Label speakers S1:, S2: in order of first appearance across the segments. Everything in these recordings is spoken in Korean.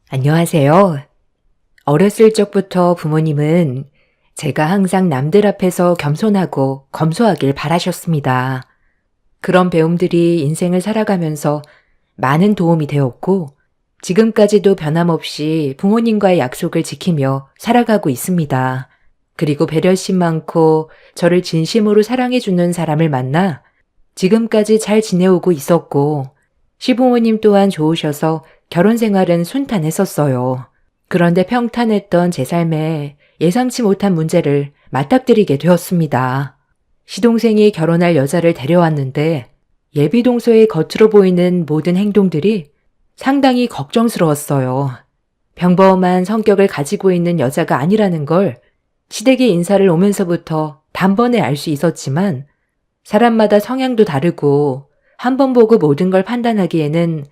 S1: 안녕하세요. 어렸을 적부터 부모님은 제가 항상 남들 앞에서 겸손하고 검소하길 바라셨습니다. 그런 배움들이 인생을 살아가면서 많은 도움이 되었고, 지금까지도 변함없이 부모님과의 약속을 지키며 살아가고 있습니다. 그리고 배려심 많고 저를 진심으로 사랑해주는 사람을 만나 지금까지 잘 지내오고 있었고, 시부모님 또한 좋으셔서 결혼 생활은 순탄했었어요. 그런데 평탄했던 제 삶에 예상치 못한 문제를 맞닥뜨리게 되었습니다. 시동생이 결혼할 여자를 데려왔는데 예비동서의 겉으로 보이는 모든 행동들이 상당히 걱정스러웠어요. 평범한 성격을 가지고 있는 여자가 아니라는 걸 시댁의 인사를 오면서부터 단번에 알 수 있었지만, 사람마다 성향도 다르고 한 번 보고 모든 걸 판단하기에는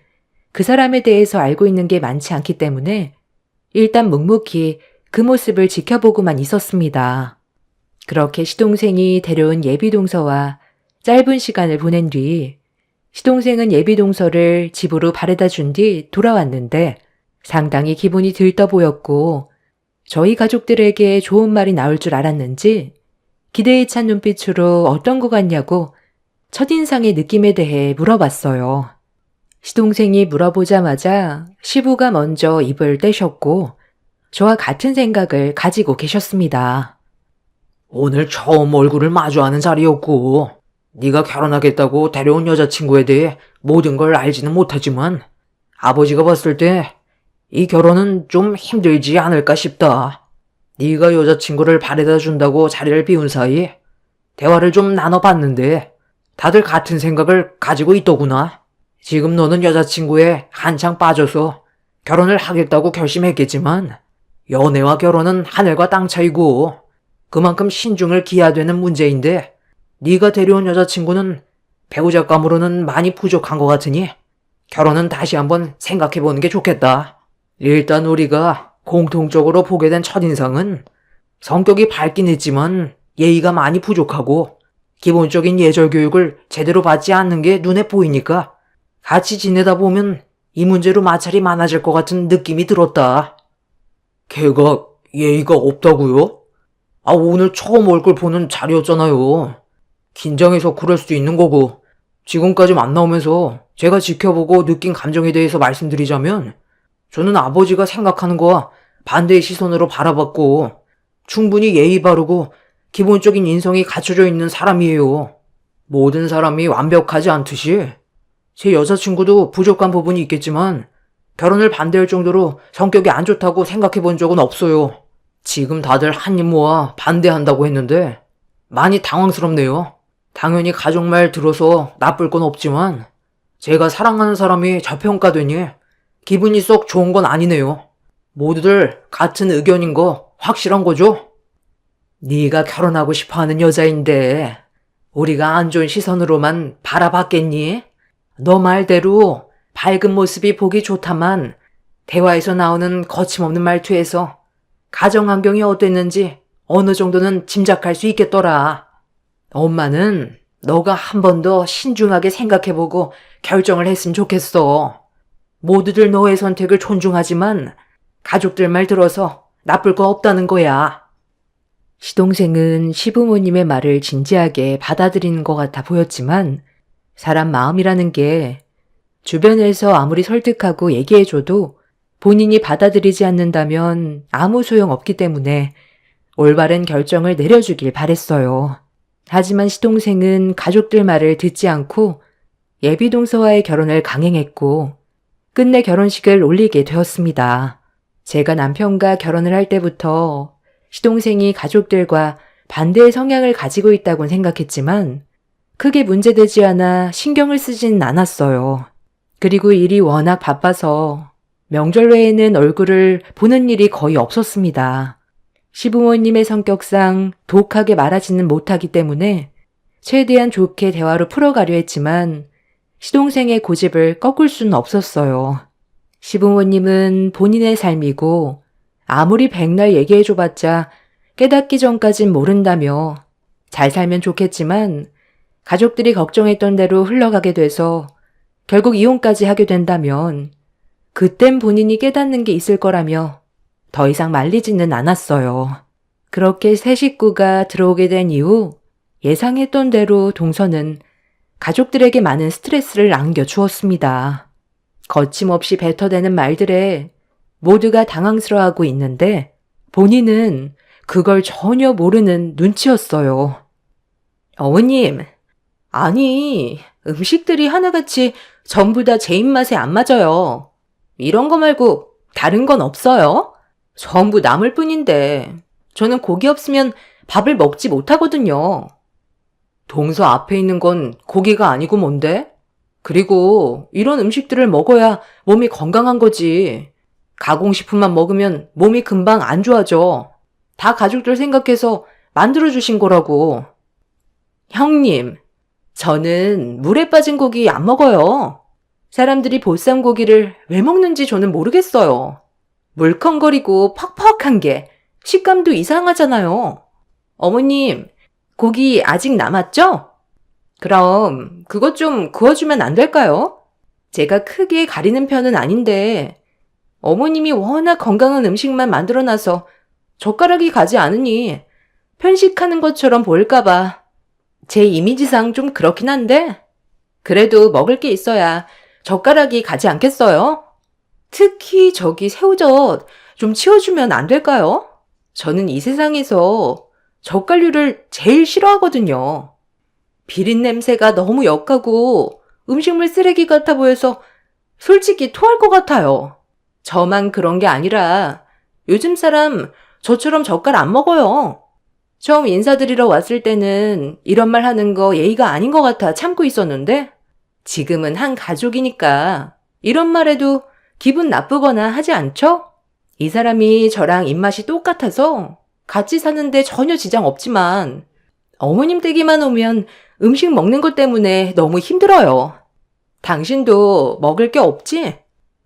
S1: 그 사람에 대해서 알고 있는 게 많지 않기 때문에 일단 묵묵히 그 모습을 지켜보고만 있었습니다. 그렇게 시동생이 데려온 예비동서와 짧은 시간을 보낸 뒤 시동생은 예비동서를 집으로 바래다 준 뒤 돌아왔는데 상당히 기분이 들떠 보였고, 저희 가족들에게 좋은 말이 나올 줄 알았는지 기대에 찬 눈빛으로 어떤 것 같냐고 첫인상의 느낌에 대해 물어봤어요. 시동생이 물어보자마자 시부가 먼저 입을 떼셨고 저와 같은 생각을 가지고 계셨습니다.
S2: 오늘 처음 얼굴을 마주하는 자리였고, 네가 결혼하겠다고 데려온 여자친구에 대해 모든 걸 알지는 못하지만 아버지가 봤을 때 이 결혼은 좀 힘들지 않을까 싶다. 네가 여자친구를 바래다 준다고 자리를 비운 사이 대화를 좀 나눠봤는데 다들 같은 생각을 가지고 있더구나. 지금 너는 여자친구에 한창 빠져서 결혼을 하겠다고 결심했겠지만 연애와 결혼은 하늘과 땅 차이고 그만큼 신중을 기해야 되는 문제인데, 네가 데려온 여자친구는 배우자감으로는 많이 부족한 것 같으니 결혼은 다시 한번 생각해보는 게 좋겠다. 일단 우리가 공통적으로 보게 된 첫인상은 성격이 밝긴 했지만 예의가 많이 부족하고 기본적인 예절 교육을 제대로 받지 않는 게 눈에 보이니까 같이 지내다 보면 이 문제로 마찰이 많아질 것 같은 느낌이 들었다. 걔가 예의가 없다고요? 오늘 처음 얼굴 보는 자리였잖아요. 긴장해서 그럴 수도 있는 거고, 지금까지 만나오면서 제가 지켜보고 느낀 감정에 대해서 말씀드리자면, 저는 아버지가 생각하는 거와 반대의 시선으로 바라봤고, 충분히 예의 바르고 기본적인 인성이 갖춰져 있는 사람이에요. 모든 사람이 완벽하지 않듯이 제 여자친구도 부족한 부분이 있겠지만 결혼을 반대할 정도로 성격이 안 좋다고 생각해 본 적은 없어요. 지금 다들 한입 모아 반대한다고 했는데 많이 당황스럽네요. 당연히 가족 말 들어서 나쁠 건 없지만 제가 사랑하는 사람이 저평가되니 기분이 썩 좋은 건 아니네요. 모두들 같은 의견인 거 확실한 거죠? 네가 결혼하고 싶어하는 여자인데 우리가 안 좋은 시선으로만 바라봤겠니? 너 말대로 밝은 모습이 보기 좋다만 대화에서 나오는 거침없는 말투에서 가정 환경이 어땠는지 어느 정도는 짐작할 수 있겠더라. 엄마는 너가 한 번 더 신중하게 생각해보고 결정을 했으면 좋겠어. 모두들 너의 선택을 존중하지만 가족들 말 들어서 나쁠 거 없다는 거야.
S1: 시동생은 시부모님의 말을 진지하게 받아들이는 것 같아 보였지만, 사람 마음이라는 게 주변에서 아무리 설득하고 얘기해줘도 본인이 받아들이지 않는다면 아무 소용 없기 때문에 올바른 결정을 내려주길 바랬어요. 하지만 시동생은 가족들 말을 듣지 않고 예비동서와의 결혼을 강행했고 끝내 결혼식을 올리게 되었습니다. 제가 남편과 결혼을 할 때부터 시동생이 가족들과 반대의 성향을 가지고 있다곤 생각했지만 크게 문제되지 않아 신경을 쓰진 않았어요. 그리고 일이 워낙 바빠서 명절 외에는 얼굴을 보는 일이 거의 없었습니다. 시부모님의 성격상 독하게 말하지는 못하기 때문에 최대한 좋게 대화로 풀어가려 했지만 시동생의 고집을 꺾을 수는 없었어요. 시부모님은 본인의 삶이고 아무리 백날 얘기해줘봤자 깨닫기 전까진 모른다며 잘 살면 좋겠지만 가족들이 걱정했던 대로 흘러가게 돼서 결국 이혼까지 하게 된다면 그땐 본인이 깨닫는 게 있을 거라며 더 이상 말리지는 않았어요. 그렇게 새 식구가 들어오게 된 이후 예상했던 대로 동서는 가족들에게 많은 스트레스를 안겨주었습니다. 거침없이 뱉어대는 말들에 모두가 당황스러워하고 있는데 본인은 그걸 전혀 모르는 눈치였어요. 어머님, 아니, 음식들이 하나같이 전부 다 제 입맛에 안 맞아요. 이런 거 말고 다른 건 없어요? 전부 남을 뿐인데 저는 고기 없으면 밥을 먹지 못하거든요. 동서 앞에 있는 건 고기가 아니고 뭔데? 그리고 이런 음식들을 먹어야 몸이 건강한 거지. 가공식품만 먹으면 몸이 금방 안 좋아져. 다 가족들 생각해서 만들어주신 거라고. 형님, 저는 물에 빠진 고기 안 먹어요. 사람들이 보쌈 고기를 왜 먹는지 저는 모르겠어요. 물컹거리고 퍽퍽한 게 식감도 이상하잖아요. 어머님, 고기 아직 남았죠? 그럼 그것 좀 구워주면 안 될까요? 제가 크게 가리는 편은 아닌데 어머님이 워낙 건강한 음식만 만들어놔서 젓가락이 가지 않으니 편식하는 것처럼 보일까봐 제 이미지상 좀 그렇긴 한데 그래도 먹을 게 있어야 젓가락이 가지 않겠어요? 특히 저기 새우젓 좀 치워주면 안 될까요? 저는 이 세상에서 젓갈류를 제일 싫어하거든요. 비린 냄새가 너무 역하고 음식물 쓰레기 같아 보여서 솔직히 토할 것 같아요. 저만 그런 게 아니라 요즘 사람 저처럼 젓갈 안 먹어요. 처음 인사드리러 왔을 때는 이런 말 하는 거 예의가 아닌 것 같아 참고 있었는데 지금은 한 가족이니까 이런 말에도 기분 나쁘거나 하지 않죠? 이 사람이 저랑 입맛이 똑같아서 같이 사는데 전혀 지장 없지만 어머님 댁에만 오면 음식 먹는 것 때문에 너무 힘들어요. 당신도 먹을 게 없지?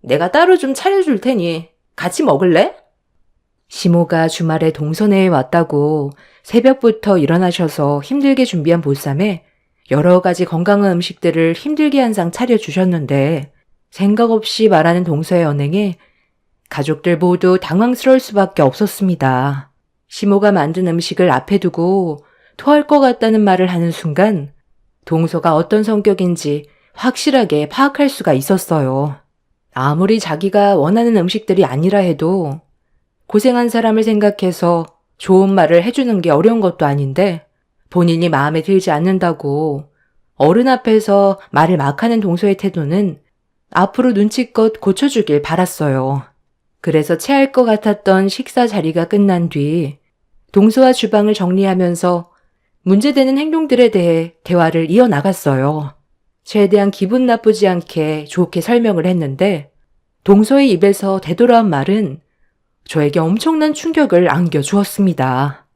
S1: 내가 따로 좀 차려줄 테니 같이 먹을래? 시모가 주말에 동선회에 왔다고 새벽부터 일어나셔서 힘들게 준비한 보쌈에 여러 가지 건강한 음식들을 힘들게 한 상 차려주셨는데 생각 없이 말하는 동서의 언행에 가족들 모두 당황스러울 수밖에 없었습니다. 시모가 만든 음식을 앞에 두고 토할 것 같다는 말을 하는 순간 동서가 어떤 성격인지 확실하게 파악할 수가 있었어요. 아무리 자기가 원하는 음식들이 아니라 해도 고생한 사람을 생각해서 좋은 말을 해주는 게 어려운 것도 아닌데 본인이 마음에 들지 않는다고 어른 앞에서 말을 막 하는 동서의 태도는 앞으로 눈치껏 고쳐주길 바랐어요. 그래서 체할 것 같았던 식사 자리가 끝난 뒤 동서와 주방을 정리하면서 문제되는 행동들에 대해 대화를 이어나갔어요. 최대한 기분 나쁘지 않게 좋게 설명을 했는데 동서의 입에서 되돌아온 말은 저에게 엄청난 충격을 안겨주었습니다.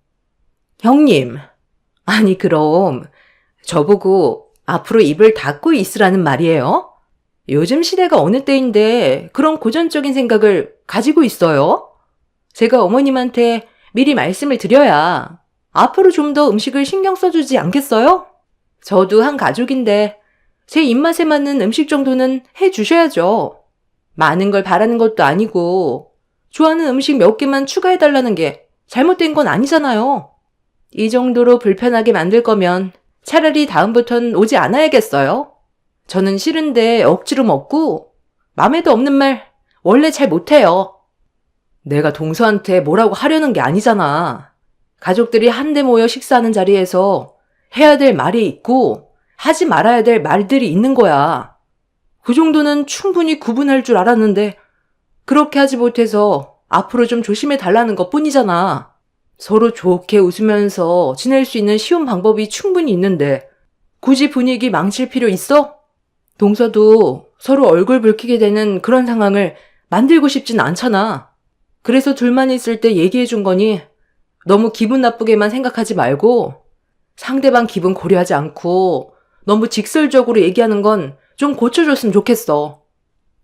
S1: 형님, 아니 그럼 저보고 앞으로 입을 닫고 있으라는 말이에요? 요즘 시대가 어느 때인데 그런 고전적인 생각을 가지고 있어요? 제가 어머님한테 미리 말씀을 드려야 앞으로 좀 더 음식을 신경 써주지 않겠어요? 저도 한 가족인데 제 입맛에 맞는 음식 정도는 해주셔야죠. 많은 걸 바라는 것도 아니고 좋아하는 음식 몇 개만 추가해달라는 게 잘못된 건 아니잖아요. 이 정도로 불편하게 만들 거면 차라리 다음부턴 오지 않아야겠어요. 저는 싫은데 억지로 먹고 맘에도 없는 말 원래 잘 못해요. 내가 동서한테 뭐라고 하려는 게 아니잖아. 가족들이 한데 모여 식사하는 자리에서 해야 될 말이 있고 하지 말아야 될 말들이 있는 거야. 그 정도는 충분히 구분할 줄 알았는데 그렇게 하지 못해서 앞으로 좀 조심해 달라는 것 뿐이잖아. 서로 좋게 웃으면서 지낼 수 있는 쉬운 방법이 충분히 있는데 굳이 분위기 망칠 필요 있어? 동서도 서로 얼굴 붉히게 되는 그런 상황을 만들고 싶진 않잖아. 그래서 둘만 있을 때 얘기해 준 거니 너무 기분 나쁘게만 생각하지 말고 상대방 기분 고려하지 않고 너무 직설적으로 얘기하는 건 좀 고쳐줬으면 좋겠어.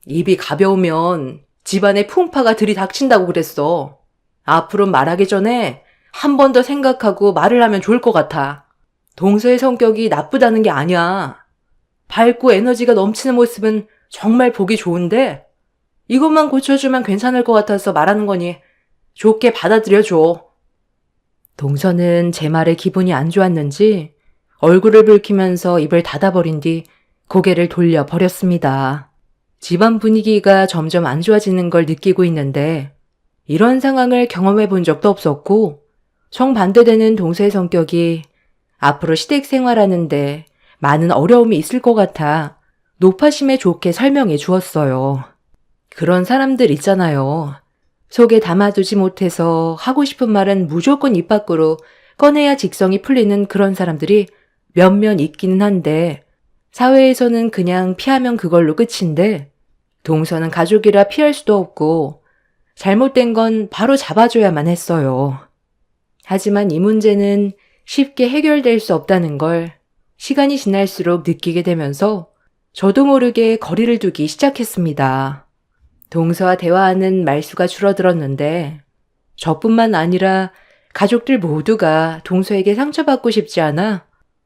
S1: 입이 가벼우면 집안에 풍파가 들이닥친다고 그랬어. 앞으로 말하기 전에 한 번 더 생각하고 말을 하면 좋을 것 같아. 동서의 성격이 나쁘다는 게 아니야. 밝고 에너지가 넘치는 모습은 정말 보기 좋은데 이것만 고쳐주면 괜찮을 것 같아서 말하는 거니 좋게 받아들여줘. 동서는 제 말에 기분이 안 좋았는지 얼굴을 붉히면서 입을 닫아버린 뒤 고개를 돌려 버렸습니다. 집안 분위기가 점점 안 좋아지는 걸 느끼고 있는데 이런 상황을 경험해 본 적도 없었고 정반대되는 동서의 성격이 앞으로 시댁 생활하는데 많은 어려움이 있을 것 같아 노파심에 좋게 설명해 주었어요. 그런 사람들 있잖아요. 속에 담아두지 못해서 하고 싶은 말은 무조건 입 밖으로 꺼내야 직성이 풀리는 그런 사람들이 몇몇 있기는 한데 사회에서는 그냥 피하면 그걸로 끝인데 동서는 가족이라 피할 수도 없고 잘못된 건 바로 잡아줘야만 했어요. 하지만 이 문제는 쉽게 해결될 수 없다는 걸 시간이 지날수록 느끼게 되면서 저도 모르게 거리를 두기 시작했습니다. 동서와 대화하는 말수가 줄어들었는데 저뿐만 아니라 가족들 모두가 동서에게 상처받고 싶지 않아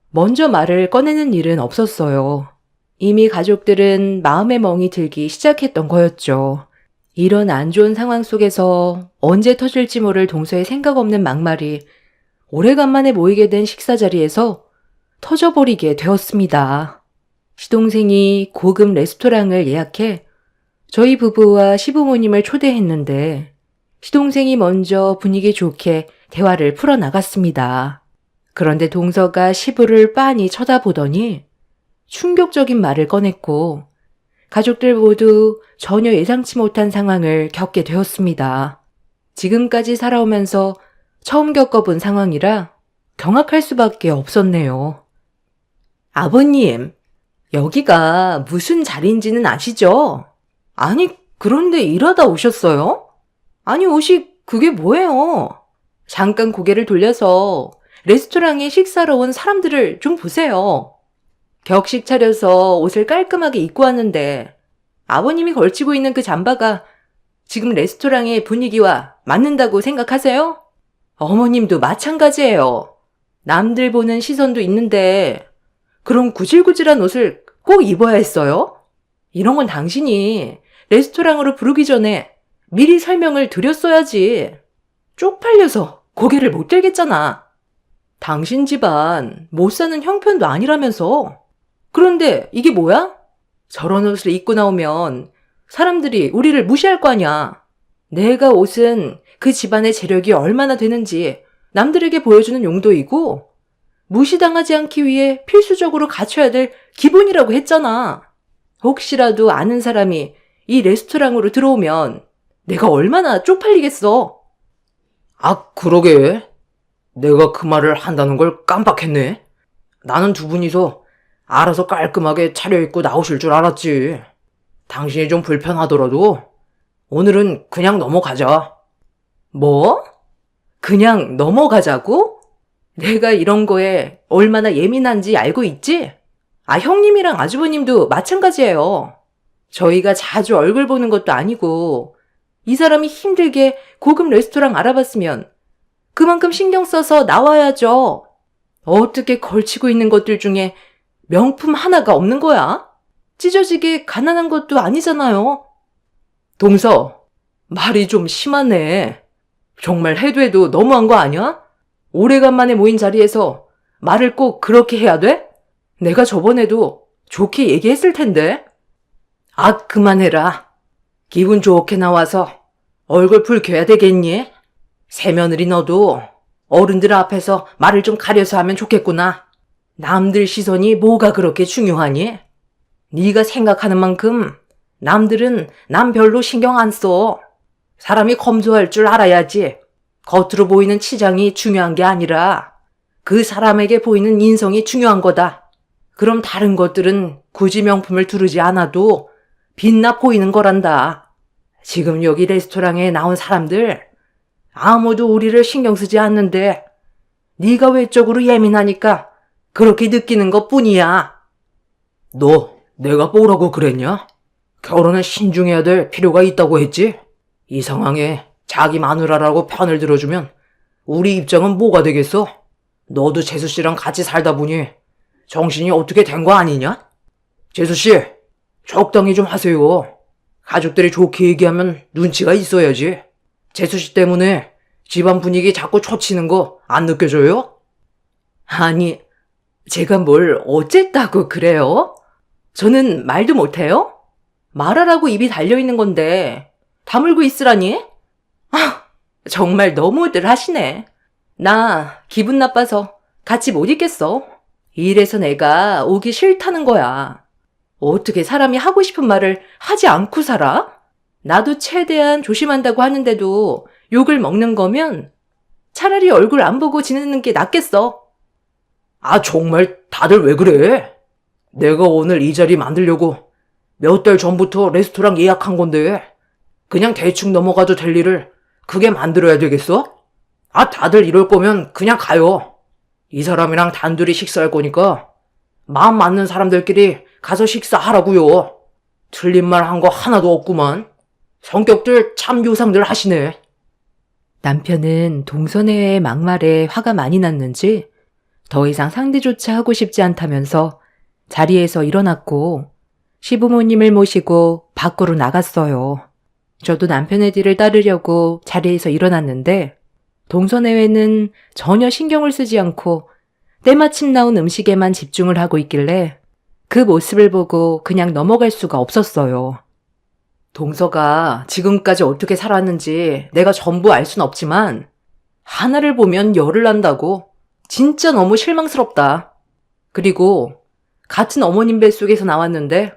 S1: 먼저 말을 꺼내는 일은 없었어요. 이미 가족들은 마음의 멍이 들기 시작했던 거였죠. 이런 안 좋은 상황 속에서 언제 터질지 모를 동서의 생각 없는 막말이 오래간만에 모이게 된 식사 자리에서 터져버리게 되었습니다. 시동생이 고급 레스토랑을 예약해 저희 부부와 시부모님을 초대했는데 시동생이 먼저 분위기 좋게 대화를 풀어나갔습니다. 그런데 동서가 시부를 빤히 쳐다보더니 충격적인 말을 꺼냈고 가족들 모두 전혀 예상치 못한 상황을 겪게 되었습니다. 지금까지 살아오면서 처음 겪어본 상황이라 경악할 수밖에 없었네요. 아버님, 여기가 무슨 자리인지는 아시죠? 아니, 그런데 일하다 오셨어요? 아니, 옷이 그게 뭐예요? 잠깐 고개를 돌려서 레스토랑에 식사로 온 사람들을 좀 보세요. 격식 차려서 옷을 깔끔하게 입고 왔는데 아버님이 걸치고 있는 그 잠바가 지금 레스토랑의 분위기와 맞는다고 생각하세요? 어머님도 마찬가지예요. 남들 보는 시선도 있는데 그럼 구질구질한 옷을 꼭 입어야 했어요? 이런 건 당신이 레스토랑으로 부르기 전에 미리 설명을 드렸어야지. 쪽팔려서 고개를 못 들겠잖아. 당신 집안 못 사는 형편도 아니라면서. 그런데 이게 뭐야? 저런 옷을 입고 나오면 사람들이 우리를 무시할 거 아니야. 내가 옷은 그 집안의 재력이 얼마나 되는지 남들에게 보여주는 용도이고 무시당하지 않기 위해 필수적으로 갖춰야 될 기본이라고 했잖아. 혹시라도 아는 사람이 이 레스토랑으로 들어오면 내가 얼마나 쪽팔리겠어.
S2: 아, 그러게. 내가 그 말을 한다는 걸 깜빡했네. 나는 두 분이서 알아서 깔끔하게 차려입고 나오실 줄 알았지. 당신이 좀 불편하더라도 오늘은 그냥 넘어가자.
S1: 뭐? 그냥 넘어가자고? 내가 이런 거에 얼마나 예민한지 알고 있지? 아, 형님이랑 아주버님도 마찬가지예요. 저희가 자주 얼굴 보는 것도 아니고 이 사람이 힘들게 고급 레스토랑 알아봤으면 그만큼 신경 써서 나와야죠. 어떻게 걸치고 있는 것들 중에 명품 하나가 없는 거야? 찢어지게 가난한 것도 아니잖아요. 동서, 말이 좀 심하네. 정말 해도 해도 너무한 거 아니야? 오래간만에 모인 자리에서 말을 꼭 그렇게 해야 돼? 내가 저번에도 좋게 얘기했을 텐데. 아, 그만해라. 기분 좋게 나와서 얼굴 붉혀야 되겠니? 새며느리 너도 어른들 앞에서 말을 좀 가려서 하면 좋겠구나. 남들 시선이 뭐가 그렇게 중요하니? 네가 생각하는 만큼 남들은 남 별로 신경 안 써. 사람이 검소할 줄 알아야지. 겉으로 보이는 치장이 중요한 게 아니라 그 사람에게 보이는 인성이 중요한 거다. 그럼 다른 것들은 굳이 명품을 두르지 않아도 빛나 보이는 거란다. 지금 여기 레스토랑에 나온 사람들 아무도 우리를 신경 쓰지 않는데 네가 외적으로 예민하니까 그렇게 느끼는 것뿐이야.
S2: 너 내가 뭐라고 그랬냐? 결혼은 신중해야 될 필요가 있다고 했지? 이 상황에 자기 마누라라고 편을 들어주면 우리 입장은 뭐가 되겠어? 너도 재수 씨랑 같이 살다 보니 정신이 어떻게 된 거 아니냐? 재수 씨, 적당히 좀 하세요. 가족들이 좋게 얘기하면 눈치가 있어야지. 재수 씨 때문에 집안 분위기 자꾸 초치는 거 안 느껴져요?
S1: 아니, 제가 뭘 어쨌다고 그래요? 저는 말도 못해요? 말하라고 입이 달려있는 건데 다물고 있으라니? 아, 정말 너무들 하시네. 나 기분 나빠서 같이 못 있겠어. 이래서 내가 오기 싫다는 거야. 어떻게 사람이 하고 싶은 말을 하지 않고 살아? 나도 최대한 조심한다고 하는데도 욕을 먹는 거면 차라리 얼굴 안 보고 지내는 게 낫겠어.
S2: 아, 정말 다들 왜 그래? 내가 오늘 이 자리 만들려고 몇 달 전부터 레스토랑 예약한 건데 그냥 대충 넘어가도 될 일을 그게 만들어야 되겠어? 아, 다들 이럴 거면 그냥 가요. 이 사람이랑 단둘이 식사할 거니까 마음 맞는 사람들끼리 가서 식사하라고요. 틀린 말 한 거 하나도 없구만. 성격들 참 요상들 하시네.
S1: 남편은 동서내의 막말에 화가 많이 났는지 더 이상 상대조차 하고 싶지 않다면서 자리에서 일어났고 시부모님을 모시고 밖으로 나갔어요. 저도 남편의 뒤를 따르려고 자리에서 일어났는데 동서내외는 전혀 신경을 쓰지 않고 때마침 나온 음식에만 집중을 하고 있길래 그 모습을 보고 그냥 넘어갈 수가 없었어요. 동서가 지금까지 어떻게 살았는지 내가 전부 알 순 없지만 하나를 보면 열을 난다고. 진짜 너무 실망스럽다. 그리고 같은 어머님 뱃속에서 나왔는데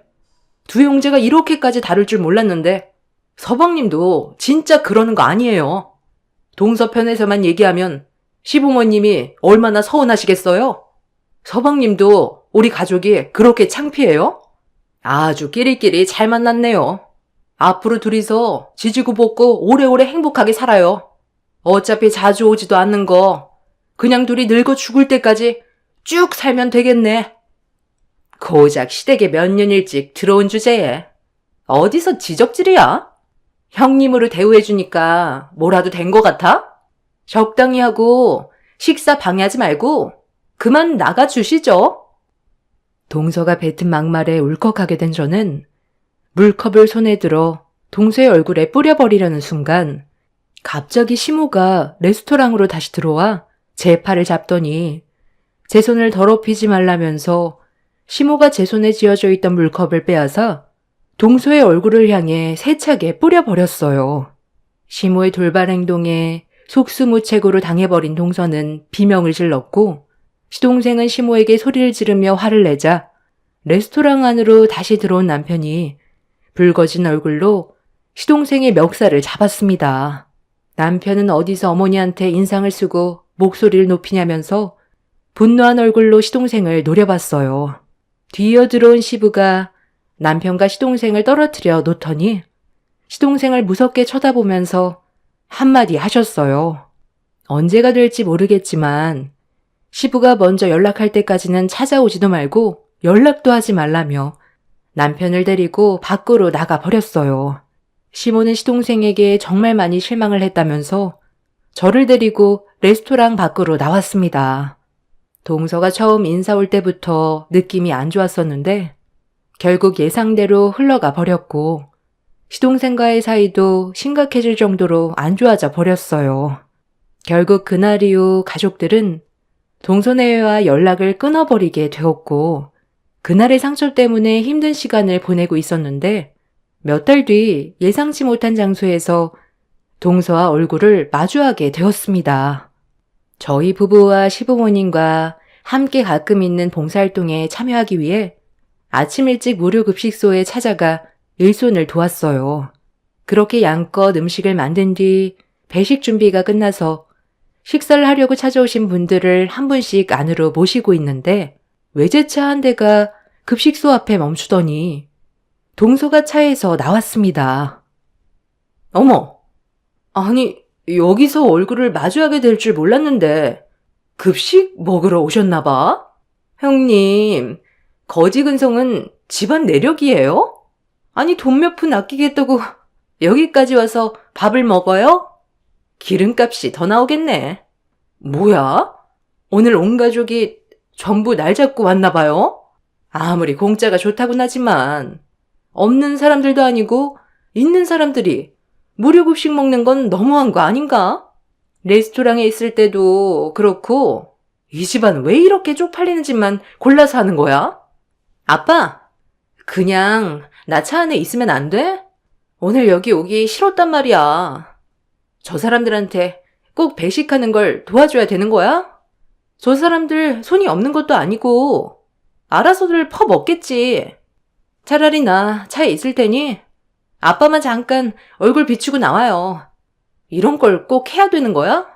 S1: 두 형제가 이렇게까지 다를 줄 몰랐는데 서방님도 진짜 그러는 거 아니에요. 동서편에서만 얘기하면 시부모님이 얼마나 서운하시겠어요? 서방님도 우리 가족이 그렇게 창피해요? 아주 끼리끼리 잘 만났네요. 앞으로 둘이서 지지고 볶고 오래오래 행복하게 살아요. 어차피 자주 오지도 않는 거 그냥 둘이 늙어 죽을 때까지 쭉 살면 되겠네. 고작 시댁에 몇 년 일찍 들어온 주제에 어디서 지적질이야? 형님으로 대우해주니까 뭐라도 된 거 같아? 적당히 하고 식사 방해하지 말고 그만 나가주시죠. 동서가 뱉은 막말에 울컥하게 된 저는 물컵을 손에 들어 동서의 얼굴에 뿌려버리려는 순간 갑자기 시모가 레스토랑으로 다시 들어와 제 팔을 잡더니 제 손을 더럽히지 말라면서 시모가 제 손에 쥐어져 있던 물컵을 빼앗아 동서의 얼굴을 향해 세차게 뿌려버렸어요. 시모의 돌발 행동에 속수무책으로 당해버린 동서는 비명을 질렀고 시동생은 시모에게 소리를 지르며 화를 내자 레스토랑 안으로 다시 들어온 남편이 붉어진 얼굴로 시동생의 멱살을 잡았습니다. 남편은 어디서 어머니한테 인상을 쓰고 목소리를 높이냐면서 분노한 얼굴로 시동생을 노려봤어요. 뒤이어 들어온 시부가 남편과 시동생을 떨어뜨려 놓더니 시동생을 무섭게 쳐다보면서 한마디 하셨어요. 언제가 될지 모르겠지만 시부가 먼저 연락할 때까지는 찾아오지도 말고 연락도 하지 말라며 남편을 데리고 밖으로 나가버렸어요. 시모는 시동생에게 정말 많이 실망을 했다면서 저를 데리고 레스토랑 밖으로 나왔습니다. 동서가 처음 인사 올 때부터 느낌이 안 좋았었는데 결국 예상대로 흘러가 버렸고 시동생과의 사이도 심각해질 정도로 안 좋아져 버렸어요. 결국 그날 이후 가족들은 동서내외와 연락을 끊어버리게 되었고 그날의 상처 때문에 힘든 시간을 보내고 있었는데 몇 달 뒤 예상치 못한 장소에서 동서와 얼굴을 마주하게 되었습니다. 저희 부부와 시부모님과 함께 가끔 있는 봉사활동에 참여하기 위해 아침 일찍 무료 급식소에 찾아가 일손을 도왔어요. 그렇게 양껏 음식을 만든 뒤 배식 준비가 끝나서 식사를 하려고 찾아오신 분들을 한 분씩 안으로 모시고 있는데 외제차 한 대가 급식소 앞에 멈추더니 동서가 차에서 나왔습니다. 어머, 아니 여기서 얼굴을 마주하게 될 줄 몰랐는데 급식 먹으러 오셨나 봐? 형님, 거지근성은 집안 내력이에요? 아니 돈 몇 푼 아끼겠다고 여기까지 와서 밥을 먹어요? 기름값이 더 나오겠네. 뭐야? 오늘 온 가족이 전부 날 잡고 왔나 봐요? 아무리 공짜가 좋다곤 하지만 없는 사람들도 아니고 있는 사람들이 무료급식 먹는 건 너무한 거 아닌가? 레스토랑에 있을 때도 그렇고 이 집안 왜 이렇게 쪽팔리는 집만 골라서 하는 거야? 아빠, 그냥 나 차 안에 있으면 안 돼? 오늘 여기 오기 싫었단 말이야. 저 사람들한테 꼭 배식하는 걸 도와줘야 되는 거야? 저 사람들 손이 없는 것도 아니고 알아서들 퍼 먹겠지. 차라리 나 차에 있을 테니 아빠만 잠깐 얼굴 비추고 나와요. 이런 걸 꼭 해야 되는 거야?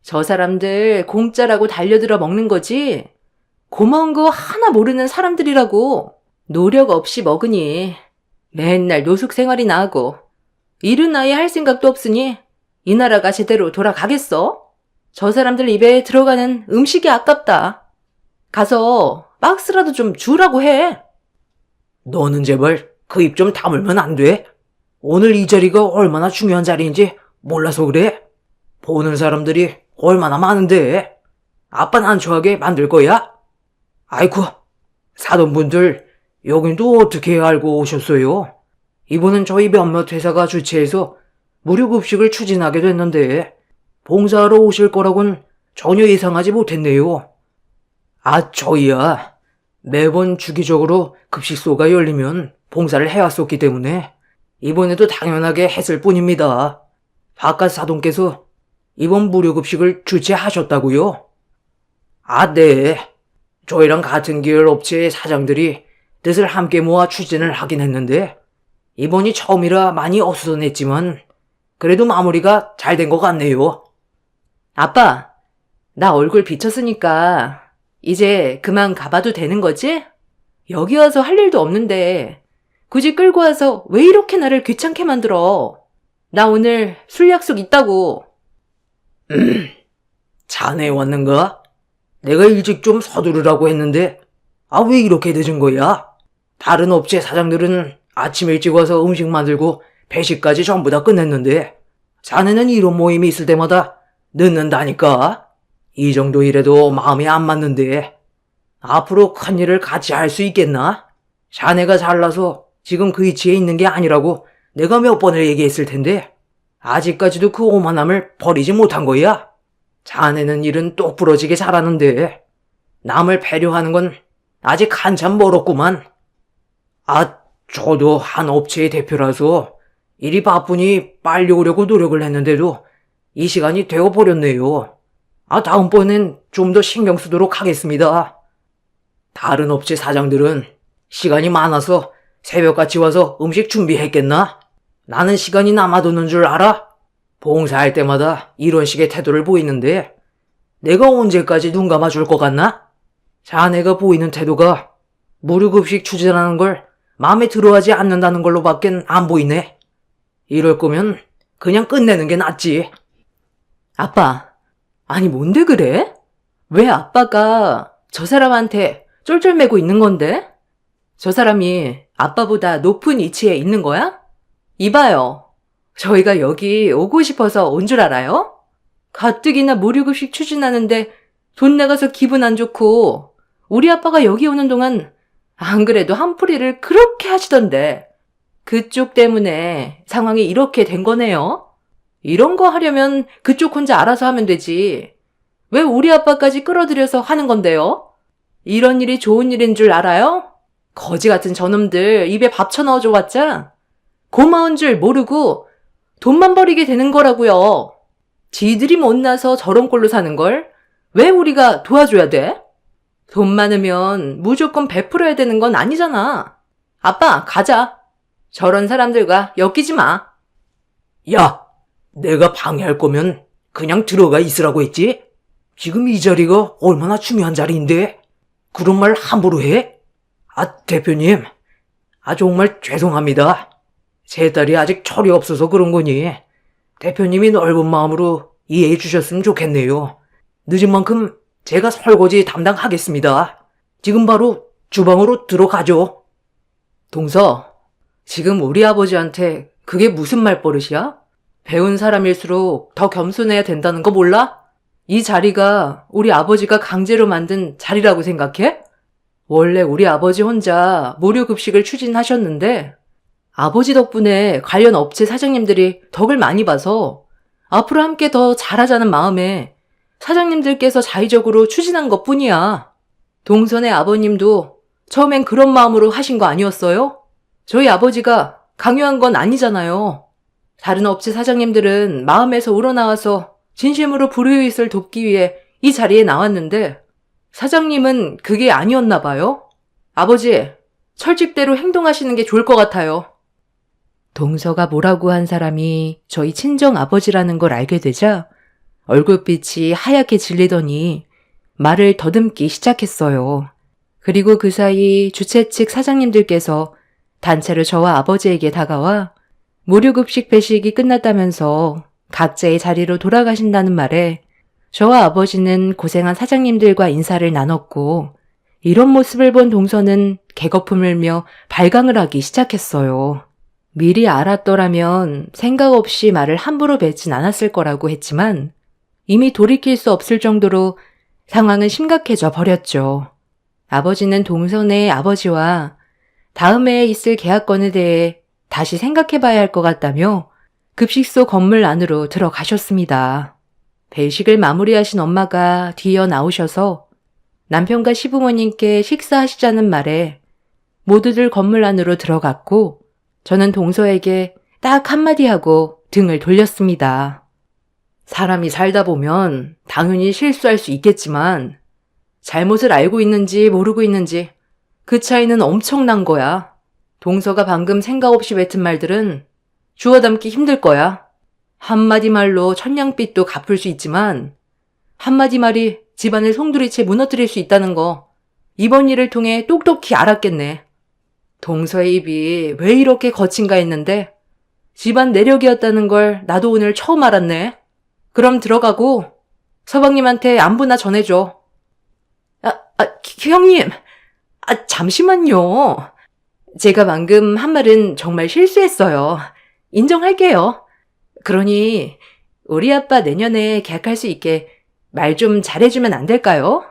S1: 저 사람들 공짜라고 달려들어 먹는 거지. 고마운 거 하나 모르는 사람들이라고. 노력 없이 먹으니 맨날 노숙 생활이나 하고 일은 아예 할 생각도 없으니 이 나라가 제대로 돌아가겠어? 저 사람들 입에 들어가는 음식이 아깝다. 가서 박스라도 좀 주라고 해.
S2: 너는 제발 그 입 좀 다물면 안 돼? 오늘 이 자리가 얼마나 중요한 자리인지 몰라서 그래? 보는 사람들이 얼마나 많은데 아빠는 안 좋아하게 만들 거야? 아이쿠, 사돈 분들 여긴 또 어떻게 알고 오셨어요? 이번엔 저희 몇몇 회사가 주최해서 무료급식을 추진하게 됐는데 봉사하러 오실 거라곤 전혀 예상하지 못했네요. 아, 저희야 매번 주기적으로 급식소가 열리면 봉사를 해왔었기 때문에 이번에도 당연하게 했을 뿐입니다. 바깥 사돈께서 이번 무료급식을 주최하셨다고요? 아, 네. 저희랑 같은 계열 업체의 사장들이 뜻을 함께 모아 추진을 하긴 했는데 이번이 처음이라 많이 어수선했지만 그래도 마무리가 잘 된 것 같네요.
S1: 아빠, 나 얼굴 비쳤으니까 이제 그만 가봐도 되는 거지? 여기 와서 할 일도 없는데 굳이 끌고 와서 왜 이렇게 나를 귀찮게 만들어? 나 오늘 술 약속 있다고.
S2: 자네 왔는가? 내가 일찍 좀 서두르라고 했는데 왜 이렇게 늦은 거야? 다른 업체 사장들은 아침 일찍 와서 음식 만들고 배식까지 전부 다 끝냈는데 자네는 이런 모임이 있을 때마다 늦는다니까? 이 정도 일해도 마음이 안 맞는데 앞으로 큰 일을 같이 할 수 있겠나? 자네가 잘나서 지금 그 위치에 있는 게 아니라고 내가 몇 번을 얘기했을 텐데 아직까지도 그 오만함을 버리지 못한 거야? 자네는 일은 똑부러지게 잘하는데 남을 배려하는 건 아직 한참 멀었구만. 저도 한 업체의 대표라서 일이 바쁘니 빨리 오려고 노력을 했는데도 이 시간이 되어 버렸네요. 다음번엔 좀 더 신경 쓰도록 하겠습니다. 다른 업체 사장들은 시간이 많아서 새벽같이 와서 음식 준비했겠나? 나는 시간이 남아도는 줄 알아? 봉사할 때마다 이런 식의 태도를 보이는데 내가 언제까지 눈 감아줄 것 같나? 자네가 보이는 태도가 무료급식 추진하는 걸 마음에 들어하지 않는다는 걸로밖엔 안 보이네. 이럴 거면 그냥 끝내는 게 낫지.
S1: 아빠, 아니 뭔데 그래? 왜 아빠가 저 사람한테 쫄쫄매고 있는 건데? 저 사람이 아빠보다 높은 위치에 있는 거야? 이봐요. 저희가 여기 오고 싶어서 온 줄 알아요? 가뜩이나 무료급식 추진하는데 돈 나가서 기분 안 좋고 우리 아빠가 여기 오는 동안 안 그래도 한풀이를 그렇게 하시던데 그쪽 때문에 상황이 이렇게 된 거네요. 이런 거 하려면 그쪽 혼자 알아서 하면 되지. 왜 우리 아빠까지 끌어들여서 하는 건데요? 이런 일이 좋은 일인 줄 알아요? 거지 같은 저놈들 입에 밥 쳐넣어줘봤자 고마운 줄 모르고 돈만 버리게 되는 거라고요. 지들이 못나서 저런 꼴로 사는 걸 왜 우리가 도와줘야 돼? 돈 많으면 무조건 베풀어야 되는 건 아니잖아. 아빠, 가자. 저런 사람들과 엮이지 마.
S2: 야, 내가 방해할 거면 그냥 들어가 있으라고 했지? 지금 이 자리가 얼마나 중요한 자리인데 그런 말 함부로 해? 대표님. 정말 죄송합니다. 제 딸이 아직 철이 없어서 그런 거니 대표님이 넓은 마음으로 이해해 주셨으면 좋겠네요. 늦은 만큼 제가 설거지 담당하겠습니다. 지금 바로 주방으로 들어가죠.
S1: 동서, 지금 우리 아버지한테 그게 무슨 말버릇이야? 배운 사람일수록 더 겸손해야 된다는 거 몰라? 이 자리가 우리 아버지가 강제로 만든 자리라고 생각해? 원래 우리 아버지 혼자 무료급식을 추진하셨는데 아버지 덕분에 관련 업체 사장님들이 덕을 많이 봐서 앞으로 함께 더 잘하자는 마음에 사장님들께서 자의적으로 추진한 것뿐이야. 동선의 아버님도 처음엔 그런 마음으로 하신 거 아니었어요? 저희 아버지가 강요한 건 아니잖아요. 다른 업체 사장님들은 마음에서 우러나와서 진심으로 불우이웃을 돕기 위해 이 자리에 나왔는데 사장님은 그게 아니었나 봐요? 아버지, 철칙대로 행동하시는 게 좋을 것 같아요. 동서가 뭐라고 한 사람이 저희 친정 아버지라는 걸 알게 되자 얼굴빛이 하얗게 질리더니 말을 더듬기 시작했어요. 그리고 그 사이 주최 측 사장님들께서 단체로 저와 아버지에게 다가와 무료급식 배식이 끝났다면서 각자의 자리로 돌아가신다는 말에 저와 아버지는 고생한 사장님들과 인사를 나눴고 이런 모습을 본 동서는 개거품을 흘며 발광을 하기 시작했어요. 미리 알았더라면 생각 없이 말을 함부로 뱉진 않았을 거라고 했지만 이미 돌이킬 수 없을 정도로 상황은 심각해져 버렸죠. 아버지는 동선의 아버지와 다음에 있을 계약건에 대해 다시 생각해봐야 할 것 같다며 급식소 건물 안으로 들어가셨습니다. 배식을 마무리하신 엄마가 뒤이어 나오셔서 남편과 시부모님께 식사하시자는 말에 모두들 건물 안으로 들어갔고 저는 동서에게 딱 한마디 하고 등을 돌렸습니다. 사람이 살다 보면 당연히 실수할 수 있겠지만 잘못을 알고 있는지 모르고 있는지 그 차이는 엄청난 거야. 동서가 방금 생각 없이 뱉은 말들은 주워 담기 힘들 거야. 한마디 말로 천냥빚도 갚을 수 있지만 한마디 말이 집안을 송두리째 무너뜨릴 수 있다는 거 이번 일을 통해 똑똑히 알았겠네. 동서의 입이 왜 이렇게 거친가 했는데 집안 내력이었다는 걸 나도 오늘 처음 알았네. 그럼 들어가고 서방님한테 안부나 전해줘. 형님, 잠시만요. 제가 방금 한 말은 정말 실수했어요. 인정할게요. 그러니 우리 아빠 내년에 계약할 수 있게 말 좀 잘해주면 안 될까요?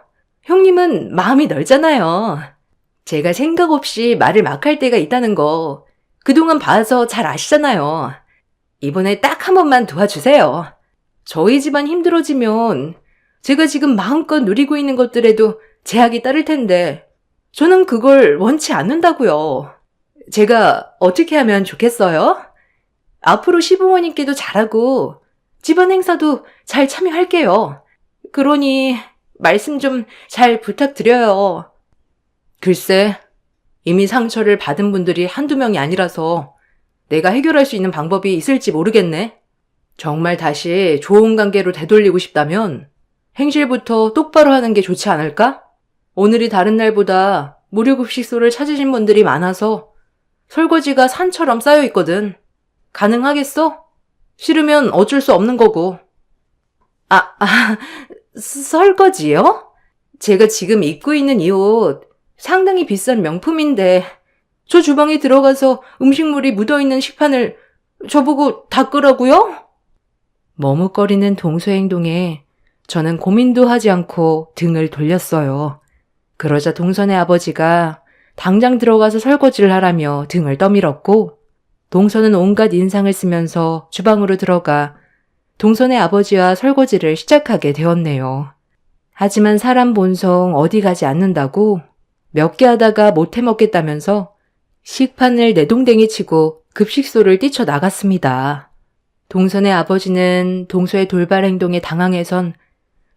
S1: 형님은 마음이 넓잖아요. 제가 생각 없이 말을 막 할 때가 있다는 거 그동안 봐서 잘 아시잖아요. 이번에 딱 한 번만 도와주세요. 저희 집안 힘들어지면 제가 지금 마음껏 누리고 있는 것들에도 제약이 따를 텐데 저는 그걸 원치 않는다고요. 제가 어떻게 하면 좋겠어요? 앞으로 시부모님께도 잘하고 집안 행사도 잘 참여할게요. 그러니 말씀 좀 잘 부탁드려요. 글쎄, 이미 상처를 받은 분들이 한두 명이 아니라서 내가 해결할 수 있는 방법이 있을지 모르겠네. 정말 다시 좋은 관계로 되돌리고 싶다면 행실부터 똑바로 하는 게 좋지 않을까? 오늘이 다른 날보다 무료급식소를 찾으신 분들이 많아서 설거지가 산처럼 쌓여 있거든. 가능하겠어? 싫으면 어쩔 수 없는 거고. 설거지요? 제가 지금 입고 있는 이 옷 상당히 비싼 명품인데 저 주방에 들어가서 음식물이 묻어있는 식판을 저보고 닦으라고요? 머뭇거리는 동서 행동에 저는 고민도 하지 않고 등을 돌렸어요. 그러자 동선의 아버지가 당장 들어가서 설거지를 하라며 등을 떠밀었고 동선은 온갖 인상을 쓰면서 주방으로 들어가 동선의 아버지와 설거지를 시작하게 되었네요. 하지만 사람 본성 어디 가지 않는다고 몇 개 하다가 못 해먹겠다면서 식판을 내동댕이 치고 급식소를 뛰쳐나갔습니다. 동선의 아버지는 동서의 돌발 행동에 당황해선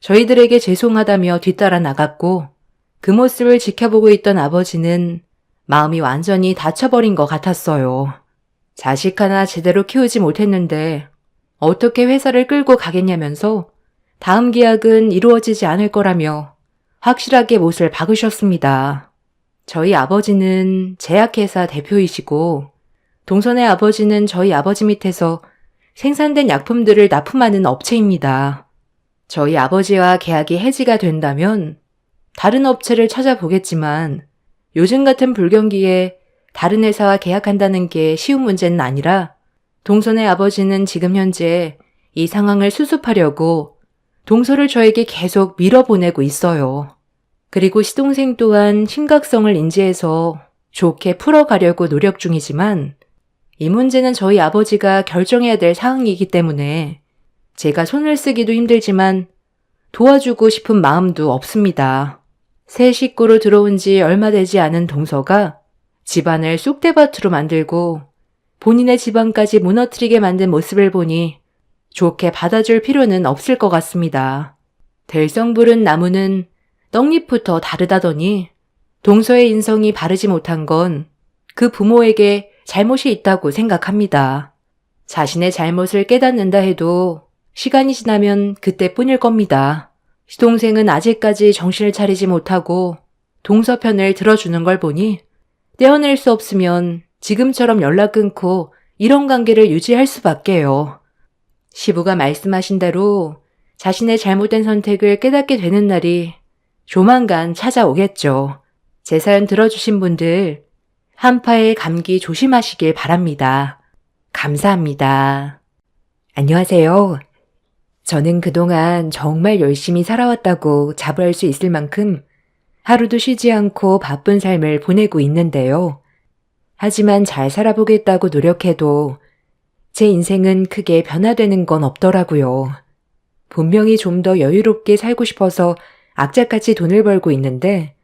S1: 저희들에게 죄송하다며 뒤따라 나갔고 그 모습을 지켜보고 있던 아버지는 마음이 완전히 다쳐버린 것 같았어요. 자식 하나 제대로 키우지 못했는데 어떻게 회사를 끌고 가겠냐면서 다음 계약은 이루어지지 않을 거라며 확실하게 못을 박으셨습니다. 저희 아버지는 제약회사 대표이시고 동선의 아버지는 저희 아버지 밑에서 생산된 약품들을 납품하는 업체입니다. 저희 아버지와 계약이 해지가 된다면 다른 업체를 찾아보겠지만 요즘 같은 불경기에 다른 회사와 계약한다는 게 쉬운 문제는 아니라 동선의 아버지는 지금 현재 이 상황을 수습하려고 동서를 저에게 계속 밀어보내고 있어요. 그리고 시동생 또한 심각성을 인지해서 좋게 풀어가려고 노력 중이지만 이 문제는 저희 아버지가 결정해야 될 사항이기 때문에 제가 손을 쓰기도 힘들지만 도와주고 싶은 마음도 없습니다. 새 식구로 들어온 지 얼마 되지 않은 동서가 집안을 쑥대밭으로 만들고 본인의 집안까지 무너뜨리게 만든 모습을 보니 좋게 받아줄 필요는 없을 것 같습니다. 될성부른 나무는 떡잎부터 다르다더니 동서의 인성이 바르지 못한 건 그 부모에게 잘못이 있다고 생각합니다. 자신의 잘못을 깨닫는다 해도 시간이 지나면 그때뿐일 겁니다. 시동생은 아직까지 정신을 차리지 못하고 동서 편을 들어주는 걸 보니 떼어낼 수 없으면 지금처럼 연락 끊고 이런 관계를 유지할 수밖에요. 시부가 말씀하신 대로 자신의 잘못된 선택을 깨닫게 되는 날이 조만간 찾아오겠죠. 제 사연 들어주신 분들 한파의 감기 조심하시길 바랍니다. 감사합니다. 안녕하세요. 저는 그동안 정말 열심히 살아왔다고 자부할 수 있을 만큼 하루도 쉬지 않고 바쁜 삶을 보내고 있는데요. 하지만 잘 살아보겠다고 노력해도 제 인생은 크게 변화되는 건 없더라고요. 분명히 좀 더 여유롭게 살고 싶어서 악착같이 돈을 벌고 있는데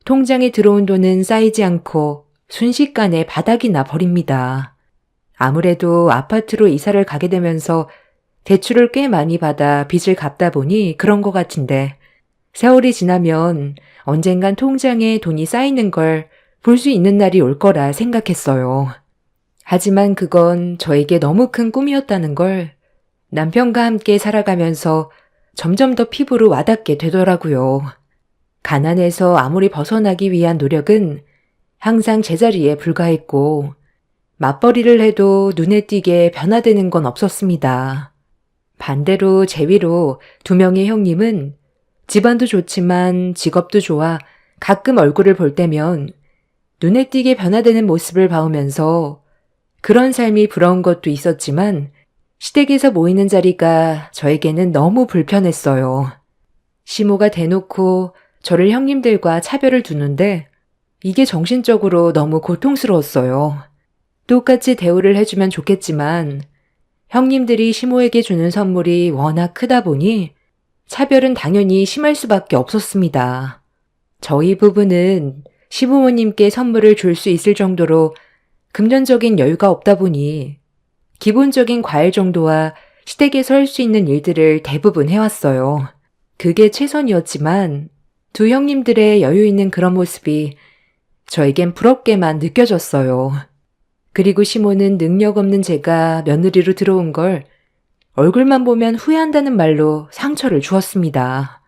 S1: 통장에 들어온 돈은 쌓이지 않고 순식간에 바닥이 나 버립니다. 아무래도 아파트로 이사를 가게 되면서 대출을 꽤 많이 받아 빚을 갚다 보니 그런 것 같은데 세월이 지나면 언젠간 통장에 돈이 쌓이는 걸 볼 수 있는 날이 올 거라 생각했어요. 하지만 그건 저에게 너무 큰 꿈이었다는 걸 남편과 함께 살아가면서 점점 더 피부로 와닿게 되더라고요. 가난에서 아무리 벗어나기 위한 노력은 항상 제자리에 불과했고 맞벌이를 해도 눈에 띄게 변화되는 건 없었습니다. 반대로 제 위로 2명의 형님은 집안도 좋지만 직업도 좋아 가끔 얼굴을 볼 때면 눈에 띄게 변화되는 모습을 봐오면서 그런 삶이 부러운 것도 있었지만 시댁에서 모이는 자리가 저에게는 너무 불편했어요. 시모가 대놓고 저를 형님들과 차별을 두는데 이게 정신적으로 너무 고통스러웠어요. 똑같이 대우를 해주면 좋겠지만 형님들이 시모에게 주는 선물이 워낙 크다 보니 차별은 당연히 심할 수밖에 없었습니다. 저희 부부는 시부모님께 선물을 줄 수 있을 정도로 금전적인 여유가 없다 보니 기본적인 과일 정도와 시댁에서 할 수 있는 일들을 대부분 해왔어요. 그게 최선이었지만 두 형님들의 여유 있는 그런 모습이 저에겐 부럽게만 느껴졌어요. 그리고 시모는 능력 없는 제가 며느리로 들어온 걸 얼굴만 보면 후회한다는 말로 상처를 주었습니다.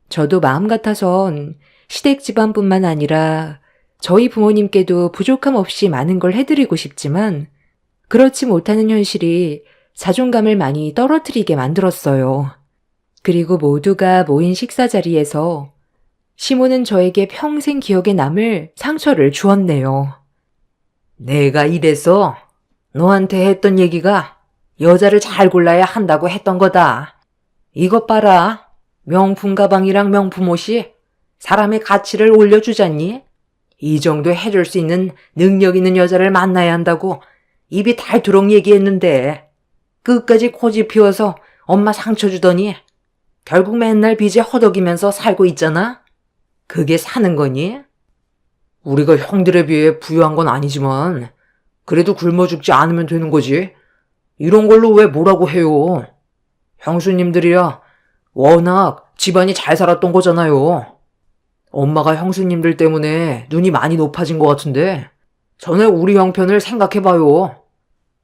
S1: 저도 마음 같아선 시댁 집안뿐만 아니라 저희 부모님께도 부족함 없이 많은 걸 해드리고 싶지만 그렇지 못하는 현실이 자존감을 많이 떨어뜨리게 만들었어요. 그리고 모두가 모인 식사 자리에서 시모는 저에게 평생 기억에 남을 상처를 주었네요.
S2: 내가 이래서 너한테 했던 얘기가 여자를 잘 골라야 한다고 했던 거다. 이것 봐라. 명품 가방이랑 명품 옷이 사람의 가치를 올려주잖니? 이 정도 해줄 수 있는 능력 있는 여자를 만나야 한다고 입이 닳도록 얘기했는데 끝까지 고집 피워서 엄마 상처 주더니 결국 맨날 빚에 허덕이면서 살고 있잖아? 그게 사는 거니? 우리가 형들에 비해 부유한 건 아니지만 그래도 굶어 죽지 않으면 되는 거지. 이런 걸로 왜 뭐라고 해요? 형수님들이야 워낙 집안이 잘 살았던 거잖아요. 엄마가 형수님들 때문에 눈이 많이 높아진 것 같은데 전에 우리 형편을 생각해봐요.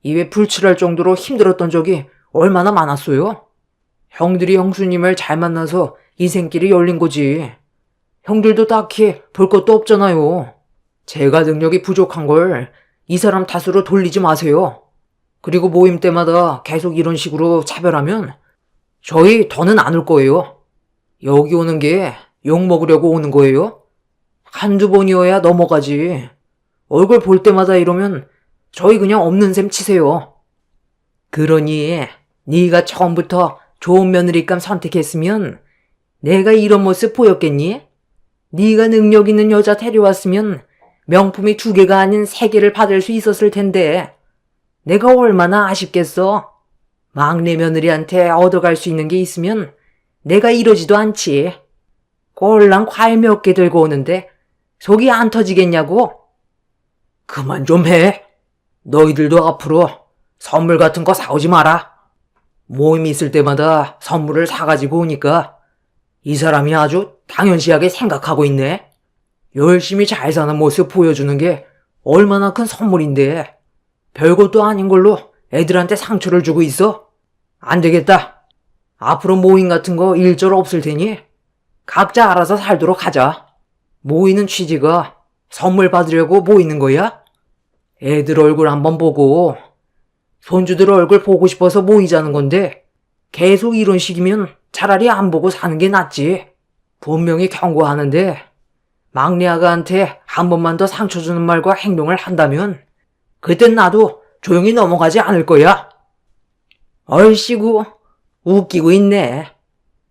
S2: 입에 불칠할 정도로 힘들었던 적이 얼마나 많았어요? 형들이 형수님을 잘 만나서 인생길이 열린 거지. 형들도 딱히 볼 것도 없잖아요. 제가 능력이 부족한 걸 이 사람 탓으로 돌리지 마세요. 그리고 모임 때마다 계속 이런 식으로 차별하면 저희 더는 안 올 거예요. 여기 오는 게 욕 먹으려고 오는 거예요? 한두 번이어야 넘어가지. 얼굴 볼 때마다 이러면 저희 그냥 없는 셈 치세요. 그러니 네가 처음부터 좋은 며느리감 선택했으면 내가 이런 모습 보였겠니? 네가 능력 있는 여자 데려왔으면 명품이 2개가 아닌 3개를 받을 수 있었을 텐데 내가 얼마나 아쉽겠어. 막내 며느리한테 얻어갈 수 있는 게 있으면 내가 이러지도 않지. 꼴랑 과일 몇 개 들고 오는데 속이 안 터지겠냐고? 그만 좀 해. 너희들도 앞으로 선물 같은 거 사오지 마라. 모임 있을 때마다 선물을 사가지고 오니까 이 사람이 아주 당연시하게 생각하고 있네. 열심히 잘 사는 모습 보여주는 게 얼마나 큰 선물인데 별것도 아닌 걸로 애들한테 상처를 주고 있어? 안 되겠다. 앞으로 모임 같은 거 일절 없을 테니 각자 알아서 살도록 하자. 모이는 취지가 선물 받으려고 모이는 거야? 애들 얼굴 한번 보고 손주들 얼굴 보고 싶어서 모이자는 건데 계속 이런 식이면 차라리 안 보고 사는 게 낫지. 분명히 경고하는데 막내 아가한테 한 번만 더 상처 주는 말과 행동을 한다면 그땐 나도 조용히 넘어가지 않을 거야. 얼씨구 웃기고 있네.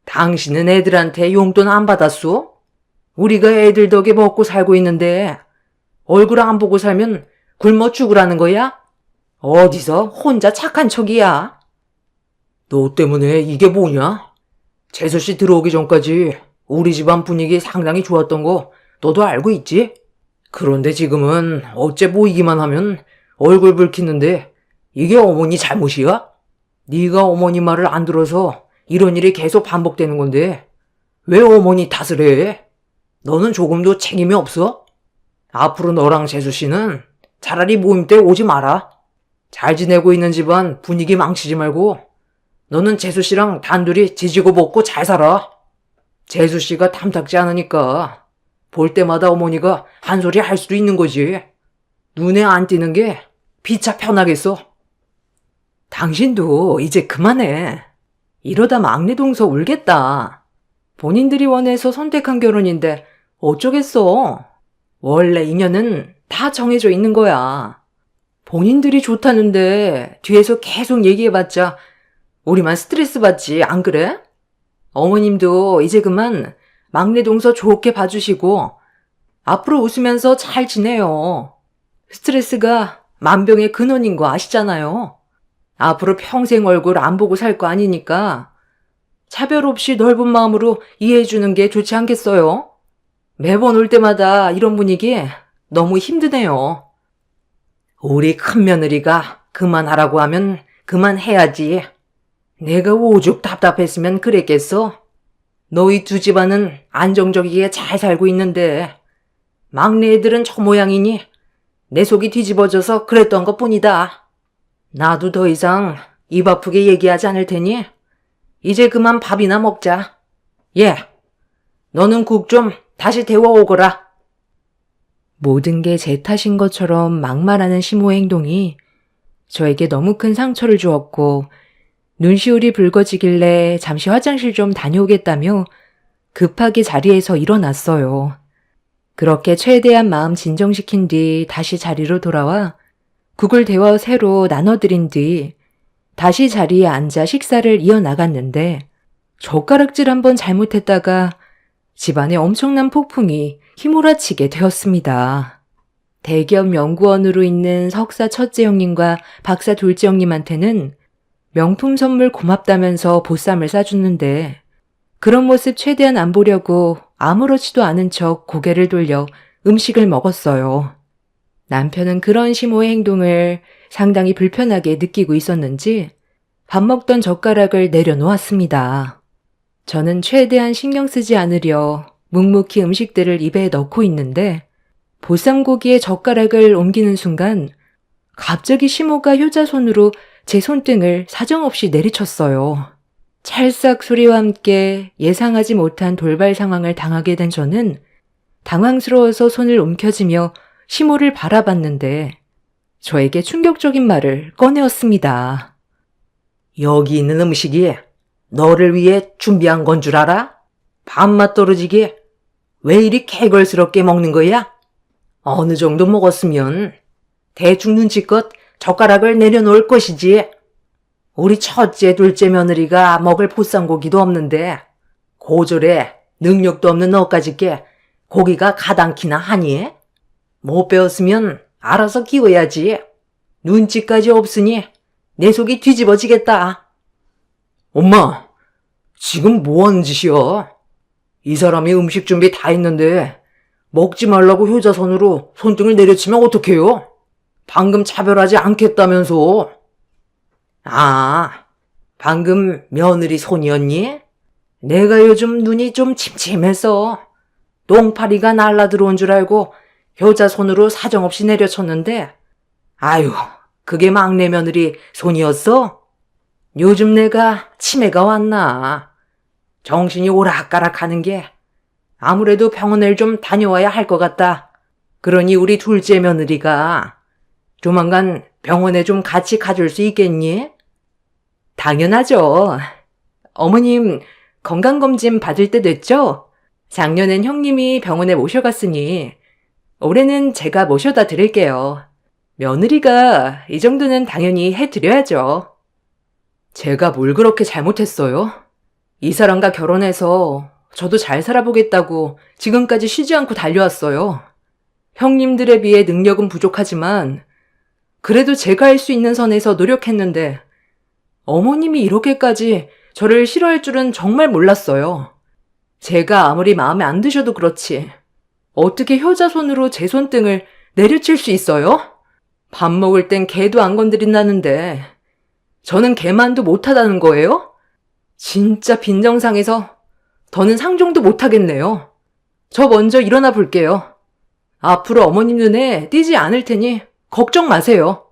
S2: 당신은 애들한테 용돈 안 받았소? 우리가 애들 덕에 먹고 살고 있는데 얼굴 안 보고 살면 굶어 죽으라는 거야? 어디서 혼자 착한 척이야? 너 때문에 이게 뭐냐? 재수씨 들어오기 전까지 우리 집안 분위기 상당히 좋았던 거 너도 알고 있지? 그런데 지금은 어째 모이기만 하면 얼굴 붉히는데 이게 어머니 잘못이야? 네가 어머니 말을 안 들어서 이런 일이 계속 반복되는 건데 왜 어머니 탓을 해? 너는 조금도 책임이 없어? 앞으로 너랑 재수씨는 차라리 모임 때 오지 마라. 잘 지내고 있는 집안 분위기 망치지 말고 너는 재수씨랑 단둘이 지지고 볶고 잘 살아. 재수씨가 탐탁지 않으니까 볼 때마다 어머니가 한 소리 할 수도 있는 거지. 눈에 안 띄는 게 피차 편하겠어.
S1: 당신도 이제 그만해. 이러다 막내 동서 울겠다. 본인들이 원해서 선택한 결혼인데 어쩌겠어. 원래 인연은 다 정해져 있는 거야. 본인들이 좋다는데 뒤에서 계속 얘기해봤자 우리만 스트레스 받지, 안 그래? 어머님도 이제 그만 막내 동서 좋게 봐주시고 앞으로 웃으면서 잘 지내요. 스트레스가 만병의 근원인 거 아시잖아요. 앞으로 평생 얼굴 안 보고 살 거 아니니까 차별 없이 넓은 마음으로 이해해주는 게 좋지 않겠어요? 매번 올 때마다 이런 분위기 너무 힘드네요. 우리 큰며느리가 그만하라고 하면 그만해야지. 내가 오죽 답답했으면 그랬겠어? 너희 두 집안은 안정적이게 잘 살고 있는데 막내 애들은 저 모양이니 내 속이 뒤집어져서 그랬던 것뿐이다. 나도 더 이상 입 아프게 얘기하지 않을 테니 이제 그만 밥이나 먹자. 예, 너는 국 좀 다시 데워오거라. 모든 게 제 탓인 것처럼 막말하는 시모의 행동이 저에게 너무 큰 상처를 주었고 눈시울이 붉어지길래 잠시 화장실 좀 다녀오겠다며 급하게 자리에서 일어났어요. 그렇게 최대한 마음 진정시킨 뒤 다시 자리로 돌아와 국을 데워 새로 나눠드린 뒤 다시 자리에 앉아 식사를 이어나갔는데 젓가락질 한번 잘못했다가 집안에 엄청난 폭풍이 휘몰아치게 되었습니다. 대기업 연구원으로 있는 석사 첫째 형님과 박사 둘째 형님한테는 명품 선물 고맙다면서 보쌈을 싸줬는데 그런 모습 최대한 안 보려고 아무렇지도 않은 척 고개를 돌려 음식을 먹었어요. 남편은 그런 시모의 행동을 상당히 불편하게 느끼고 있었는지 밥 먹던 젓가락을 내려놓았습니다. 저는 최대한 신경 쓰지 않으려 묵묵히 음식들을 입에 넣고 있는데 보쌈고기에 젓가락을 옮기는 순간 갑자기 시모가 효자손으로 제 손등을 사정없이 내리쳤어요. 찰싹 소리와 함께 예상하지 못한 돌발 상황을 당하게 된 저는 당황스러워서 손을 움켜쥐며 시모를 바라봤는데 저에게 충격적인 말을 꺼내었습니다.
S2: 여기 있는 음식이 너를 위해 준비한 건 줄 알아? 밥맛 떨어지게 왜 이리 개걸스럽게 먹는 거야? 어느 정도 먹었으면 대충 눈치껏 젓가락을 내려놓을 것이지. 우리 첫째, 둘째 며느리가 먹을 보쌈고기도 없는데 고졸에 능력도 없는 너까짓게 고기가 가당키나 하니? 못 배웠으면 알아서 키워야지. 눈치까지 없으니 내 속이 뒤집어지겠다. 엄마, 지금 뭐 하는 짓이야? 이 사람이 음식 준비 다 했는데 먹지 말라고 효자손으로 손등을 내려치면 어떡해요? 방금 차별하지 않겠다면서. 아, 방금 며느리 손이었니? 내가 요즘 눈이 좀 침침해서 똥파리가 날라 들어온 줄 알고 효자손으로 사정없이 내려쳤는데, 아유, 그게 막내 며느리 손이었어? 요즘 내가 치매가 왔나? 정신이 오락가락하는 게 아무래도 병원을 좀 다녀와야 할 것 같다. 그러니 우리 둘째 며느리가 조만간 병원에 좀 같이 가줄 수 있겠니? 당연하죠. 어머님 건강검진 받을 때 됐죠? 작년엔 형님이 병원에 모셔갔으니 올해는 제가 모셔다 드릴게요. 며느리가 이 정도는 당연히 해드려야죠. 제가 뭘 그렇게 잘못했어요? 이 사람과 결혼해서 저도 잘 살아보겠다고 지금까지 쉬지 않고 달려왔어요. 형님들에 비해 능력은 부족하지만 그래도 제가 할 수 있는 선에서 노력했는데 어머님이 이렇게까지 저를 싫어할 줄은 정말 몰랐어요. 제가 아무리 마음에 안 드셔도 그렇지 어떻게 효자손으로 제 손등을 내려칠 수 있어요? 밥 먹을 땐 개도 안 건드린다는데 저는 개만도 못하다는 거예요? 진짜 빈정상해서 더는 상종도 못하겠네요. 저 먼저 일어나 볼게요. 앞으로 어머님 눈에 띄지 않을 테니 걱정 마세요.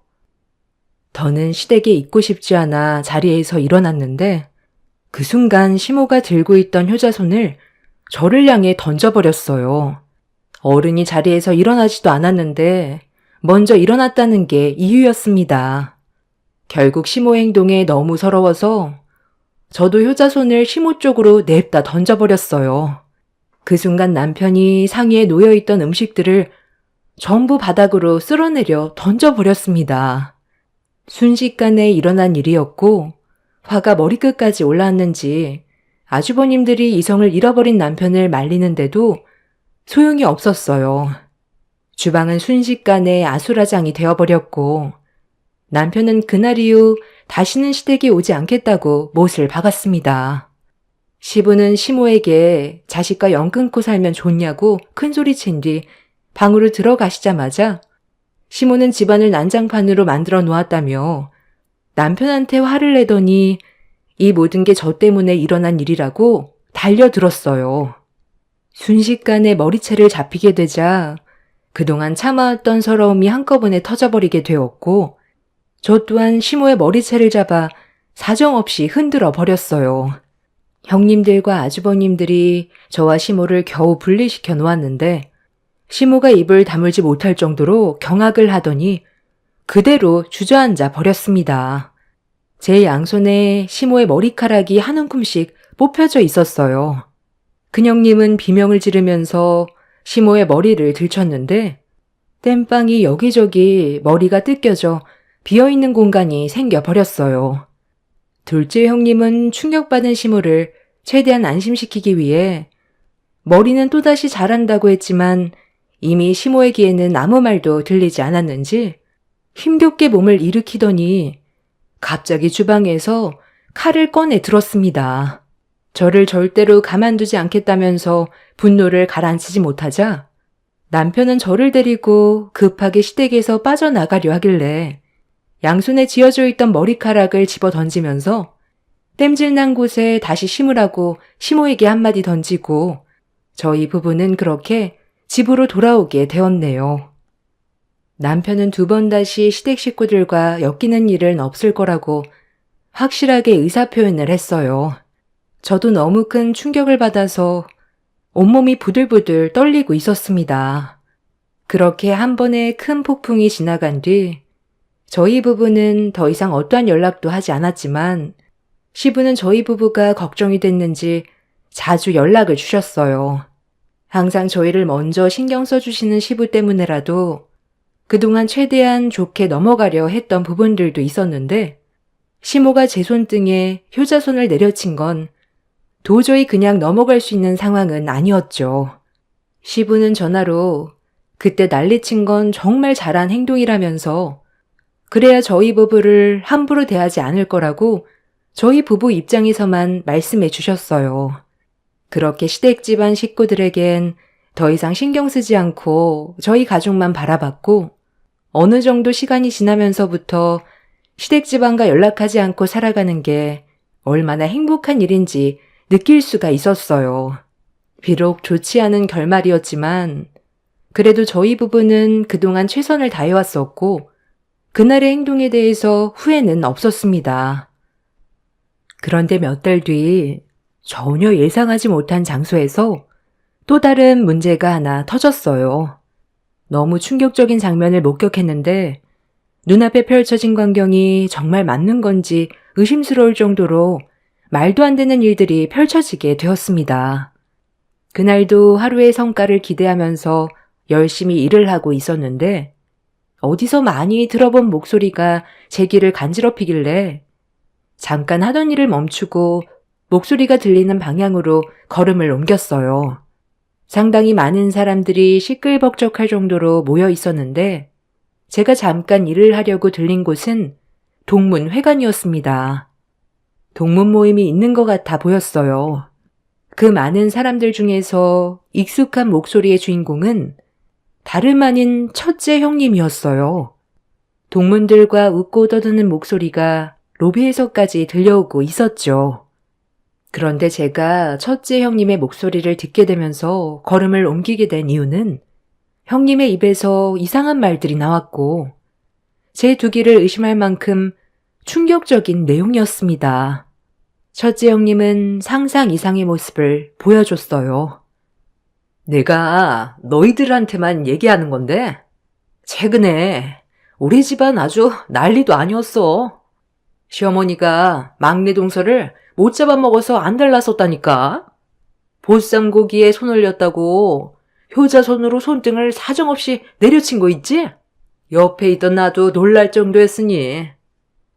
S2: 더는 시댁에 있고 싶지 않아 자리에서 일어났는데 그 순간 시모가 들고 있던 효자손을 저를 향해 던져버렸어요. 어른이 자리에서 일어나지도 않았는데 먼저 일어났다는 게 이유였습니다. 결국 시모의 행동에 너무 서러워서 저도 효자손을 시모 쪽으로 냅다 던져버렸어요. 그 순간 남편이 상의에 놓여있던 음식들을 전부 바닥으로 쓸어내려 던져버렸습니다. 순식간에 일어난 일이었고 화가 머리끝까지 올라왔는지 아주버님들이 이성을 잃어버린 남편을 말리는데도 소용이 없었어요. 주방은 순식간에 아수라장이 되어버렸고 남편은 그날 이후 다시는 시댁에 오지 않겠다고 못을 박았습니다. 시부는 시모에게 자식과 연 끊고 살면 좋냐고 큰소리친 뒤 방으로 들어가시자마자 시모는 집안을 난장판으로 만들어 놓았다며 남편한테 화를 내더니 이 모든 게 저 때문에 일어난 일이라고 달려들었어요. 순식간에 머리채를 잡히게 되자 그동안 참아왔던 서러움이 한꺼번에 터져버리게 되었고 저 또한 시모의 머리채를 잡아 사정없이 흔들어 버렸어요. 형님들과 아주버님들이 저와 시모를 겨우 분리시켜 놓았는데 시모가 입을 다물지 못할 정도로 경악을 하더니 그대로 주저앉아 버렸습니다. 제 양손에 시모의 머리카락이 한 움큼씩 뽑혀져 있었어요. 큰형님은 비명을 지르면서 시모의 머리를 들쳤는데 땜빵이 여기저기 머리가 뜯겨져 비어있는 공간이 생겨버렸어요. 둘째 형님은 충격받은 시모를 최대한 안심시키기 위해 머리는 또다시 자란다고 했지만 이미 시모의 귀에는 아무 말도 들리지 않았는지 힘겹게 몸을 일으키더니 갑자기 주방에서 칼을 꺼내 들었습니다. 저를 절대로 가만두지 않겠다면서 분노를 가라앉히지 못하자 남편은 저를 데리고 급하게 시댁에서 빠져나가려 하길래 양손에 쥐어져 있던 머리카락을 집어 던지면서 땜질난 곳에 다시 심으라고 시모에게 한마디 던지고 저희 부부는 그렇게 집으로 돌아오게 되었네요. 남편은 두 번 다시 시댁 식구들과 엮이는 일은 없을 거라고 확실하게 의사표현을 했어요. 저도 너무 큰 충격을 받아서 온몸이 부들부들 떨리고 있었습니다. 그렇게 한 번의 큰 폭풍이 지나간 뒤 저희 부부는 더 이상 어떠한 연락도 하지 않았지만 시부는 저희 부부가 걱정이 됐는지 자주 연락을 주셨어요. 항상 저희를 먼저 신경 써주시는 시부 때문에라도 그동안 최대한 좋게 넘어가려 했던 부분들도 있었는데 시모가 제 손등에 효자손을 내려친 건 도저히 그냥 넘어갈 수 있는 상황은 아니었죠. 시부는 전화로 그때 난리친 건 정말 잘한 행동이라면서
S1: 그래야 저희 부부를 함부로 대하지 않을 거라고 저희 부부 입장에서만 말씀해 주셨어요. 그렇게 시댁 집안 식구들에겐 더 이상 신경 쓰지 않고 저희 가족만 바라봤고 어느 정도 시간이 지나면서부터 시댁 집안과 연락하지 않고 살아가는 게 얼마나 행복한 일인지 느낄 수가 있었어요. 비록 좋지 않은 결말이었지만 그래도 저희 부부는 그동안 최선을 다해왔었고 그날의 행동에 대해서 후회는 없었습니다. 그런데 몇 달 뒤 전혀 예상하지 못한 장소에서 또 다른 문제가 하나 터졌어요. 너무 충격적인 장면을 목격했는데 눈앞에 펼쳐진 광경이 정말 맞는 건지 의심스러울 정도로 말도 안 되는 일들이 펼쳐지게 되었습니다. 그날도 하루의 성과를 기대하면서 열심히 일을 하고 있었는데 어디서 많이 들어본 목소리가 제 귀를 간지럽히길래 잠깐 하던 일을 멈추고 목소리가 들리는 방향으로 걸음을 옮겼어요. 상당히 많은 사람들이 시끌벅적할 정도로 모여 있었는데 제가 잠깐 일을 하려고 들린 곳은 동문회관이었습니다. 동문 모임이 있는 것 같아 보였어요. 그 많은 사람들 중에서 익숙한 목소리의 주인공은 다름 아닌 첫째 형님이었어요. 동문들과 웃고 떠드는 목소리가 로비에서까지 들려오고 있었죠. 그런데 제가 첫째 형님의 목소리를 듣게 되면서 걸음을 옮기게 된 이유는 형님의 입에서 이상한 말들이 나왔고 제 두 귀를 의심할 만큼 충격적인 내용이었습니다. 첫째 형님은 상상 이상의 모습을 보여줬어요. 내가 너희들한테만 얘기하는 건데 최근에 우리 집안 아주 난리도 아니었어. 시어머니가 막내 동서를 못 잡아먹어서 안달났었다니까. 보쌈고기에 손 올렸다고 효자손으로 손등을 사정없이 내려친 거 있지? 옆에 있던 나도 놀랄 정도였으니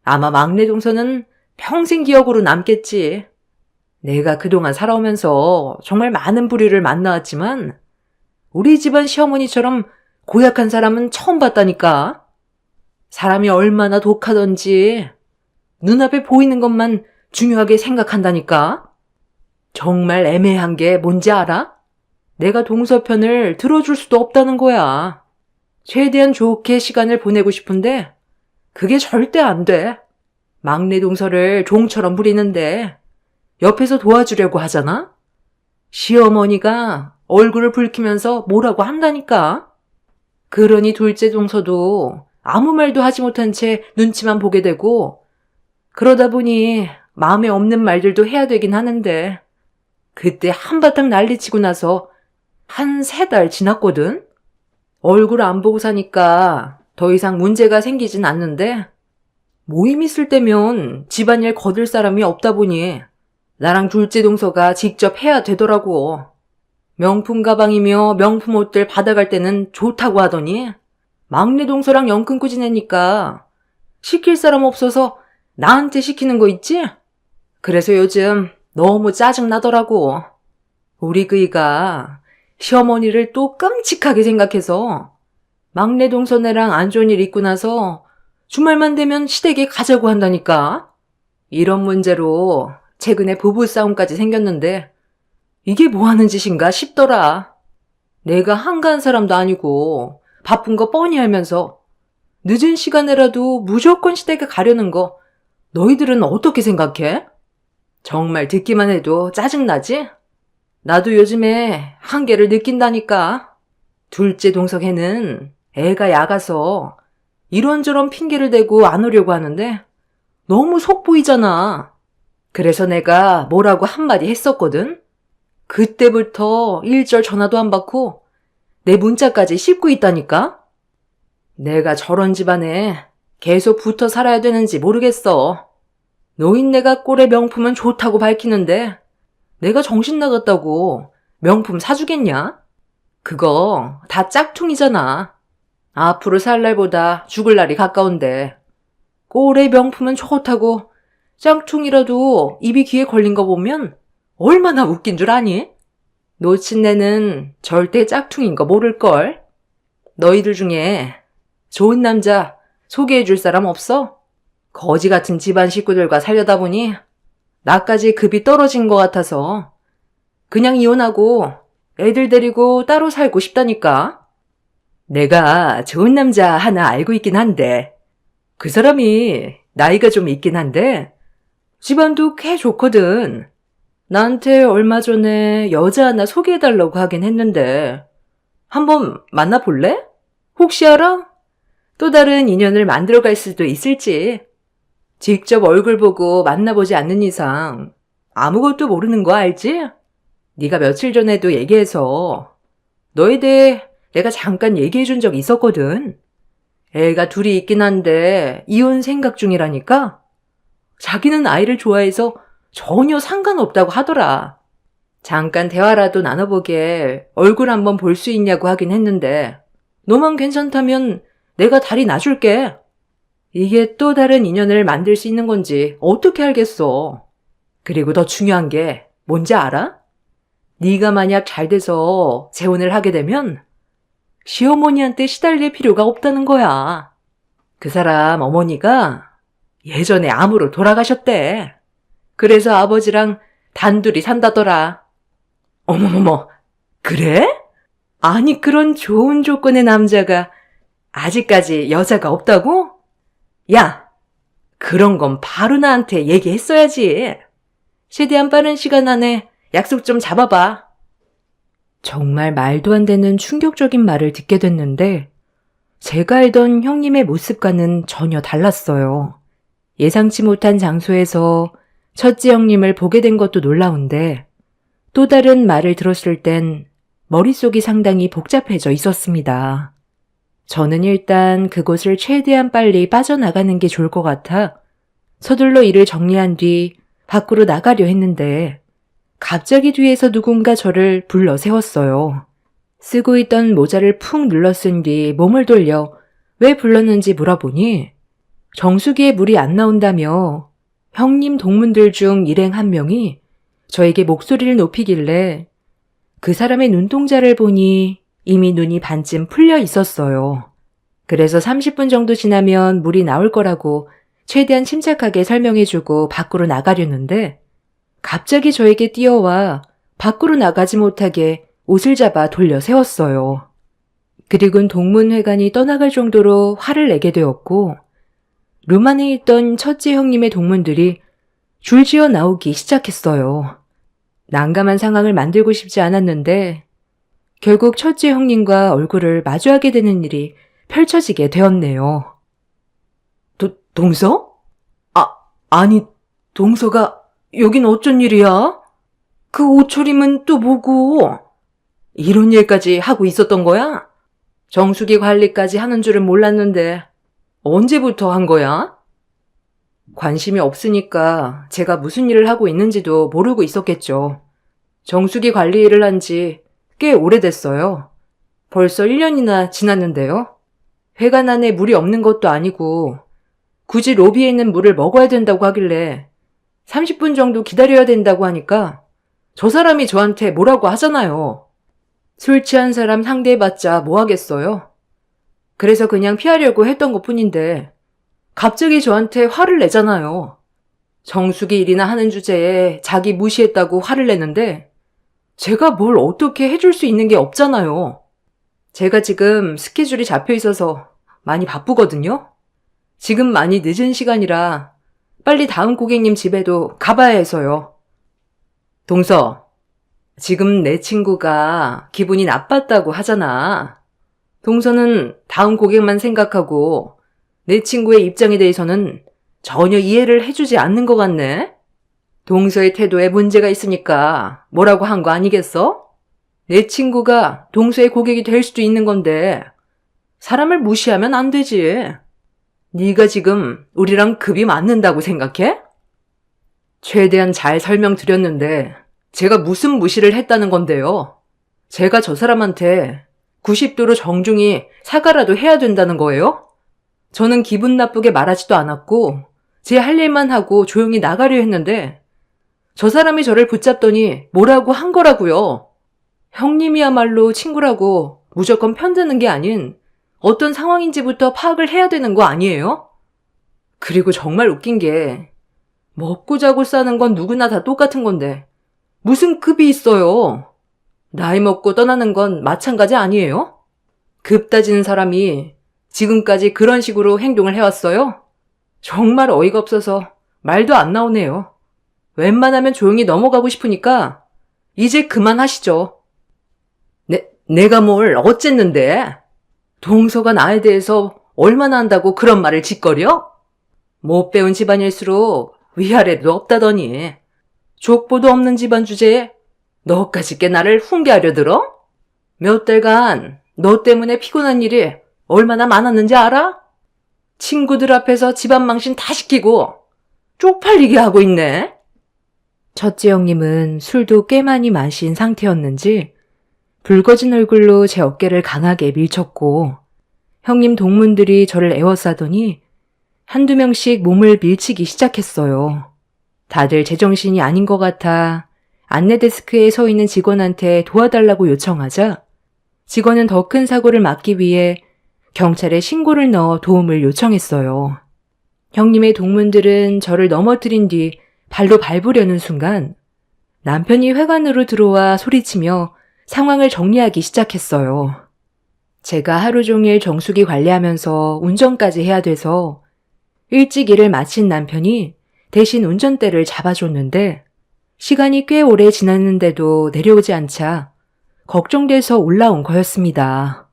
S1: 아마 막내 동서는 평생 기억으로 남겠지. 내가 그동안 살아오면서 정말 많은 부류를 만나왔지만 우리 집안 시어머니처럼 고약한 사람은 처음 봤다니까. 사람이 얼마나 독하던지 눈앞에 보이는 것만 중요하게 생각한다니까. 정말 애매한 게 뭔지 알아? 내가 동서 편을 들어줄 수도 없다는 거야. 최대한 좋게 시간을 보내고 싶은데 그게 절대 안 돼. 막내 동서를 종처럼 부리는데 옆에서 도와주려고 하잖아? 시어머니가 얼굴을 붉히면서 뭐라고 한다니까? 그러니 둘째 동서도 아무 말도 하지 못한 채 눈치만 보게 되고 그러다 보니 마음에 없는 말들도 해야 되긴 하는데 그때 한바탕 난리치고 나서 한 3달 지났거든? 얼굴 안 보고 사니까 더 이상 문제가 생기진 않는데 모임 있을 때면 집안일 거들 사람이 없다 보니 나랑 둘째 동서가 직접 해야 되더라고. 명품 가방이며 명품 옷들 받아갈 때는 좋다고 하더니 막내 동서랑 연 끊고 지내니까 시킬 사람 없어서 나한테 시키는 거 있지? 그래서 요즘 너무 짜증나더라고. 우리 그이가 시어머니를 또 끔찍하게 생각해서 막내 동서네랑 안 좋은 일 있고 나서 주말만 되면 시댁에 가자고 한다니까. 이런 문제로 최근에 부부싸움까지 생겼는데 이게 뭐 하는 짓인가 싶더라. 내가 한가한 사람도 아니고 바쁜 거 뻔히 알면서 늦은 시간에라도 무조건 시댁에 가려는 거 너희들은 어떻게 생각해? 정말 듣기만 해도 짜증나지? 나도 요즘에 한계를 느낀다니까. 둘째 동석애는 애가 약아서 이런저런 핑계를 대고 안 오려고 하는데 너무 속 보이잖아. 그래서 내가 뭐라고 한마디 했었거든? 그때부터 일절 전화도 안 받고 내 문자까지 씹고 있다니까? 내가 저런 집안에 계속 붙어 살아야 되는지 모르겠어. 노인네가 꼴의 명품은 좋다고 밝히는데 내가 정신 나갔다고 명품 사주겠냐? 그거 다 짝퉁이잖아. 앞으로 살 날보다 죽을 날이 가까운데 꼴의 명품은 좋다고 짝퉁이라도 입이 귀에 걸린 거 보면 얼마나 웃긴 줄 아니? 놓친 내는 절대 짝퉁인 거 모를걸? 너희들 중에 좋은 남자 소개해줄 사람 없어? 거지 같은 집안 식구들과 살려다 보니 나까지 급이 떨어진 것 같아서 그냥 이혼하고 애들 데리고 따로 살고 싶다니까. 내가 좋은 남자 하나 알고 있긴 한데 그 사람이 나이가 좀 있긴 한데 집안도 꽤 좋거든. 나한테 얼마 전에 여자 하나 소개해달라고 하긴 했는데 한번 만나볼래? 혹시 알아? 또 다른 인연을 만들어갈 수도 있을지. 직접 얼굴 보고 만나보지 않는 이상 아무것도 모르는 거 알지? 네가 며칠 전에도 얘기해서 너에 대해 내가 잠깐 얘기해준 적 있었거든. 애가 둘이 있긴 한데 이혼 생각 중이라니까? 자기는 아이를 좋아해서 전혀 상관없다고 하더라. 잠깐 대화라도 나눠보게 얼굴 한번 볼 수 있냐고 하긴 했는데 너만 괜찮다면 내가 다리 놔줄게. 이게 또 다른 인연을 만들 수 있는 건지 어떻게 알겠어. 그리고 더 중요한 게 뭔지 알아? 네가 만약 잘 돼서 재혼을 하게 되면 시어머니한테 시달릴 필요가 없다는 거야. 그 사람 어머니가 예전에 암으로 돌아가셨대. 그래서 아버지랑 단둘이 산다더라. 어머머머, 그래? 아니 그런 좋은 조건의 남자가 아직까지 여자가 없다고? 야, 그런 건 바로 나한테 얘기했어야지. 최대한 빠른 시간 안에 약속 좀 잡아봐. 정말 말도 안 되는 충격적인 말을 듣게 됐는데 제가 알던 형님의 모습과는 전혀 달랐어요. 예상치 못한 장소에서 첫째 형님을 보게 된 것도 놀라운데 또 다른 말을 들었을 땐 머릿속이 상당히 복잡해져 있었습니다. 저는 일단 그곳을 최대한 빨리 빠져나가는 게 좋을 것 같아 서둘러 일을 정리한 뒤 밖으로 나가려 했는데 갑자기 뒤에서 누군가 저를 불러 세웠어요. 쓰고 있던 모자를 푹 눌러 쓴 뒤 몸을 돌려 왜 불렀는지 물어보니 정수기에 물이 안 나온다며 형님 동문들 중 일행 한 명이 저에게 목소리를 높이길래 그 사람의 눈동자를 보니 이미 눈이 반쯤 풀려 있었어요. 그래서 30분 정도 지나면 물이 나올 거라고 최대한 침착하게 설명해주고 밖으로 나가려는데 갑자기 저에게 뛰어와 밖으로 나가지 못하게 옷을 잡아 돌려 세웠어요. 그리곤 동문회관이 떠나갈 정도로 화를 내게 되었고 룸 안에 있던 첫째 형님의 동문들이 줄지어 나오기 시작했어요. 난감한 상황을 만들고 싶지 않았는데 결국 첫째 형님과 얼굴을 마주하게 되는 일이 펼쳐지게 되었네요. 동서? 아니, 동서가 여긴 어쩐 일이야? 그 옷차림은 또 뭐고? 이런 일까지 하고 있었던 거야? 정수기 관리까지 하는 줄은 몰랐는데 언제부터 한 거야? 관심이 없으니까 제가 무슨 일을 하고 있는지도 모르고 있었겠죠. 정수기 관리 일을 한 지 꽤 오래됐어요. 벌써 1년이나 지났는데요. 회관 안에 물이 없는 것도 아니고 굳이 로비에 있는 물을 먹어야 된다고 하길래 30분 정도 기다려야 된다고 하니까 저 사람이 저한테 뭐라고 하잖아요. 술 취한 사람 상대해봤자 뭐 하겠어요. 그래서 그냥 피하려고 했던 것뿐인데 갑자기 저한테 화를 내잖아요. 정수기 일이나 하는 주제에 자기 무시했다고 화를 내는데 제가 뭘 어떻게 해줄 수 있는 게 없잖아요. 제가 지금 스케줄이 잡혀 있어서 많이 바쁘거든요. 지금 많이 늦은 시간이라 빨리 다음 고객님 집에도 가봐야 해서요. 동서, 지금 내 친구가 기분이 나빴다고 하잖아. 동서는 다음 고객만 생각하고 내 친구의 입장에 대해서는 전혀 이해를 해주지 않는 것 같네. 동서의 태도에 문제가 있으니까 뭐라고 한 거 아니겠어? 내 친구가 동서의 고객이 될 수도 있는 건데 사람을 무시하면 안 되지. 네가 지금 우리랑 급이 맞는다고 생각해? 최대한 잘 설명드렸는데 제가 무슨 무시를 했다는 건데요. 제가 저 사람한테 90도로 정중히 사과라도 해야 된다는 거예요? 저는 기분 나쁘게 말하지도 않았고 제 할 일만 하고 조용히 나가려 했는데 저 사람이 저를 붙잡더니 뭐라고 한 거라고요. 형님이야말로 친구라고 무조건 편드는 게 아닌 어떤 상황인지부터 파악을 해야 되는 거 아니에요? 그리고 정말 웃긴 게 먹고 자고 싸는 건 누구나 다 똑같은 건데 무슨 급이 있어요? 나이 먹고 떠나는 건 마찬가지 아니에요? 급 따지는 사람이 지금까지 그런 식으로 행동을 해왔어요? 정말 어이가 없어서 말도 안 나오네요. 웬만하면 조용히 넘어가고 싶으니까 이제 그만하시죠. 내가 뭘 어쨌는데? 동서가 나에 대해서 얼마나 한다고 그런 말을 짓거려? 못 배운 집안일수록 위아래도 없다더니 족보도 없는 집안 주제에 너까지 꽤 나를 훈계하려 들어? 몇 달간 너 때문에 피곤한 일이 얼마나 많았는지 알아? 친구들 앞에서 집안 망신 다 시키고 쪽팔리게 하고 있네. 첫째 형님은 술도 꽤 많이 마신 상태였는지 붉어진 얼굴로 제 어깨를 강하게 밀쳤고 형님 동문들이 저를 에워싸더니 한두 명씩 몸을 밀치기 시작했어요. 다들 제정신이 아닌 것 같아 안내 데스크에 서 있는 직원한테 도와달라고 요청하자 직원은 더 큰 사고를 막기 위해 경찰에 신고를 넣어 도움을 요청했어요. 형님의 동문들은 저를 넘어뜨린 뒤 발로 밟으려는 순간 남편이 회관으로 들어와 소리치며 상황을 정리하기 시작했어요. 제가 하루 종일 정수기 관리하면서 운전까지 해야 돼서 일찍 일을 마친 남편이 대신 운전대를 잡아줬는데 시간이 꽤 오래 지났는데도 내려오지 않자 걱정돼서 올라온 거였습니다.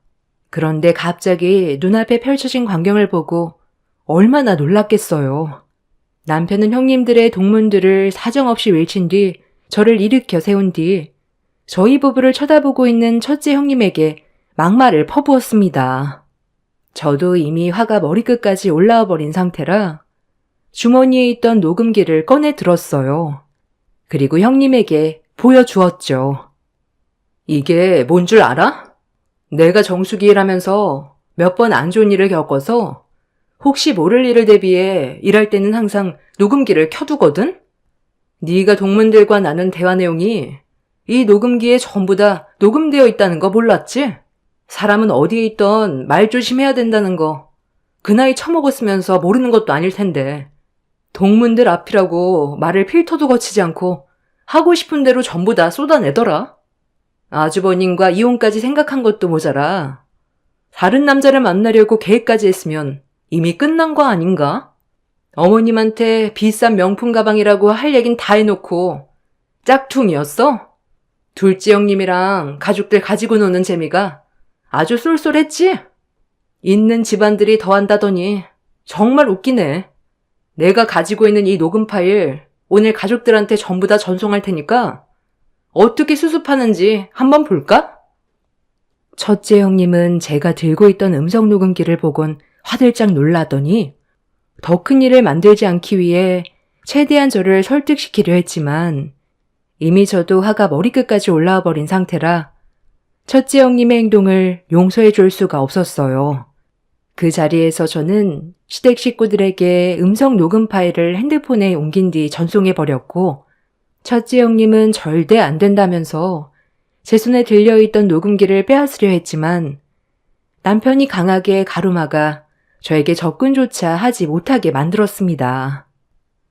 S1: 그런데 갑자기 눈앞에 펼쳐진 광경을 보고 얼마나 놀랐겠어요. 남편은 형님들의 동문들을 사정없이 외친 뒤 저를 일으켜 세운 뒤 저희 부부를 쳐다보고 있는 첫째 형님에게 막말을 퍼부었습니다. 저도 이미 화가 머리끝까지 올라와 버린 상태라 주머니에 있던 녹음기를 꺼내 들었어요. 그리고 형님에게 보여주었죠. 이게 뭔 줄 알아? 내가 정수기 일하면서 몇 번 안 좋은 일을 겪어서 혹시 모를 일을 대비해 일할 때는 항상 녹음기를 켜두거든? 네가 동문들과 나눈 대화 내용이 이 녹음기에 전부 다 녹음되어 있다는 거 몰랐지? 사람은 어디에 있던 말 조심해야 된다는 거 그 나이 처먹었으면서 모르는 것도 아닐 텐데 동문들 앞이라고 말을 필터도 거치지 않고 하고 싶은 대로 전부 다 쏟아내더라. 아주버님과 이혼까지 생각한 것도 모자라 다른 남자를 만나려고 계획까지 했으면 이미 끝난 거 아닌가? 어머님한테 비싼 명품 가방이라고 할 얘긴 다 해놓고 짝퉁이었어? 둘째 형님이랑 가족들 가지고 노는 재미가 아주 쏠쏠했지? 있는 집안들이 더한다더니 정말 웃기네. 내가 가지고 있는 이 녹음 파일 오늘 가족들한테 전부 다 전송할 테니까 어떻게 수습하는지 한번 볼까? 첫째 형님은 제가 들고 있던 음성 녹음기를 보곤 화들짝 놀라더니 더 큰 일을 만들지 않기 위해 최대한 저를 설득시키려 했지만 이미 저도 화가 머리끝까지 올라와 버린 상태라 첫째 형님의 행동을 용서해 줄 수가 없었어요. 그 자리에서 저는 시댁 식구들에게 음성 녹음 파일을 핸드폰에 옮긴 뒤 전송해 버렸고 첫째 형님은 절대 안 된다면서 제 손에 들려있던 녹음기를 빼앗으려 했지만 남편이 강하게 가로막아 저에게 접근조차 하지 못하게 만들었습니다.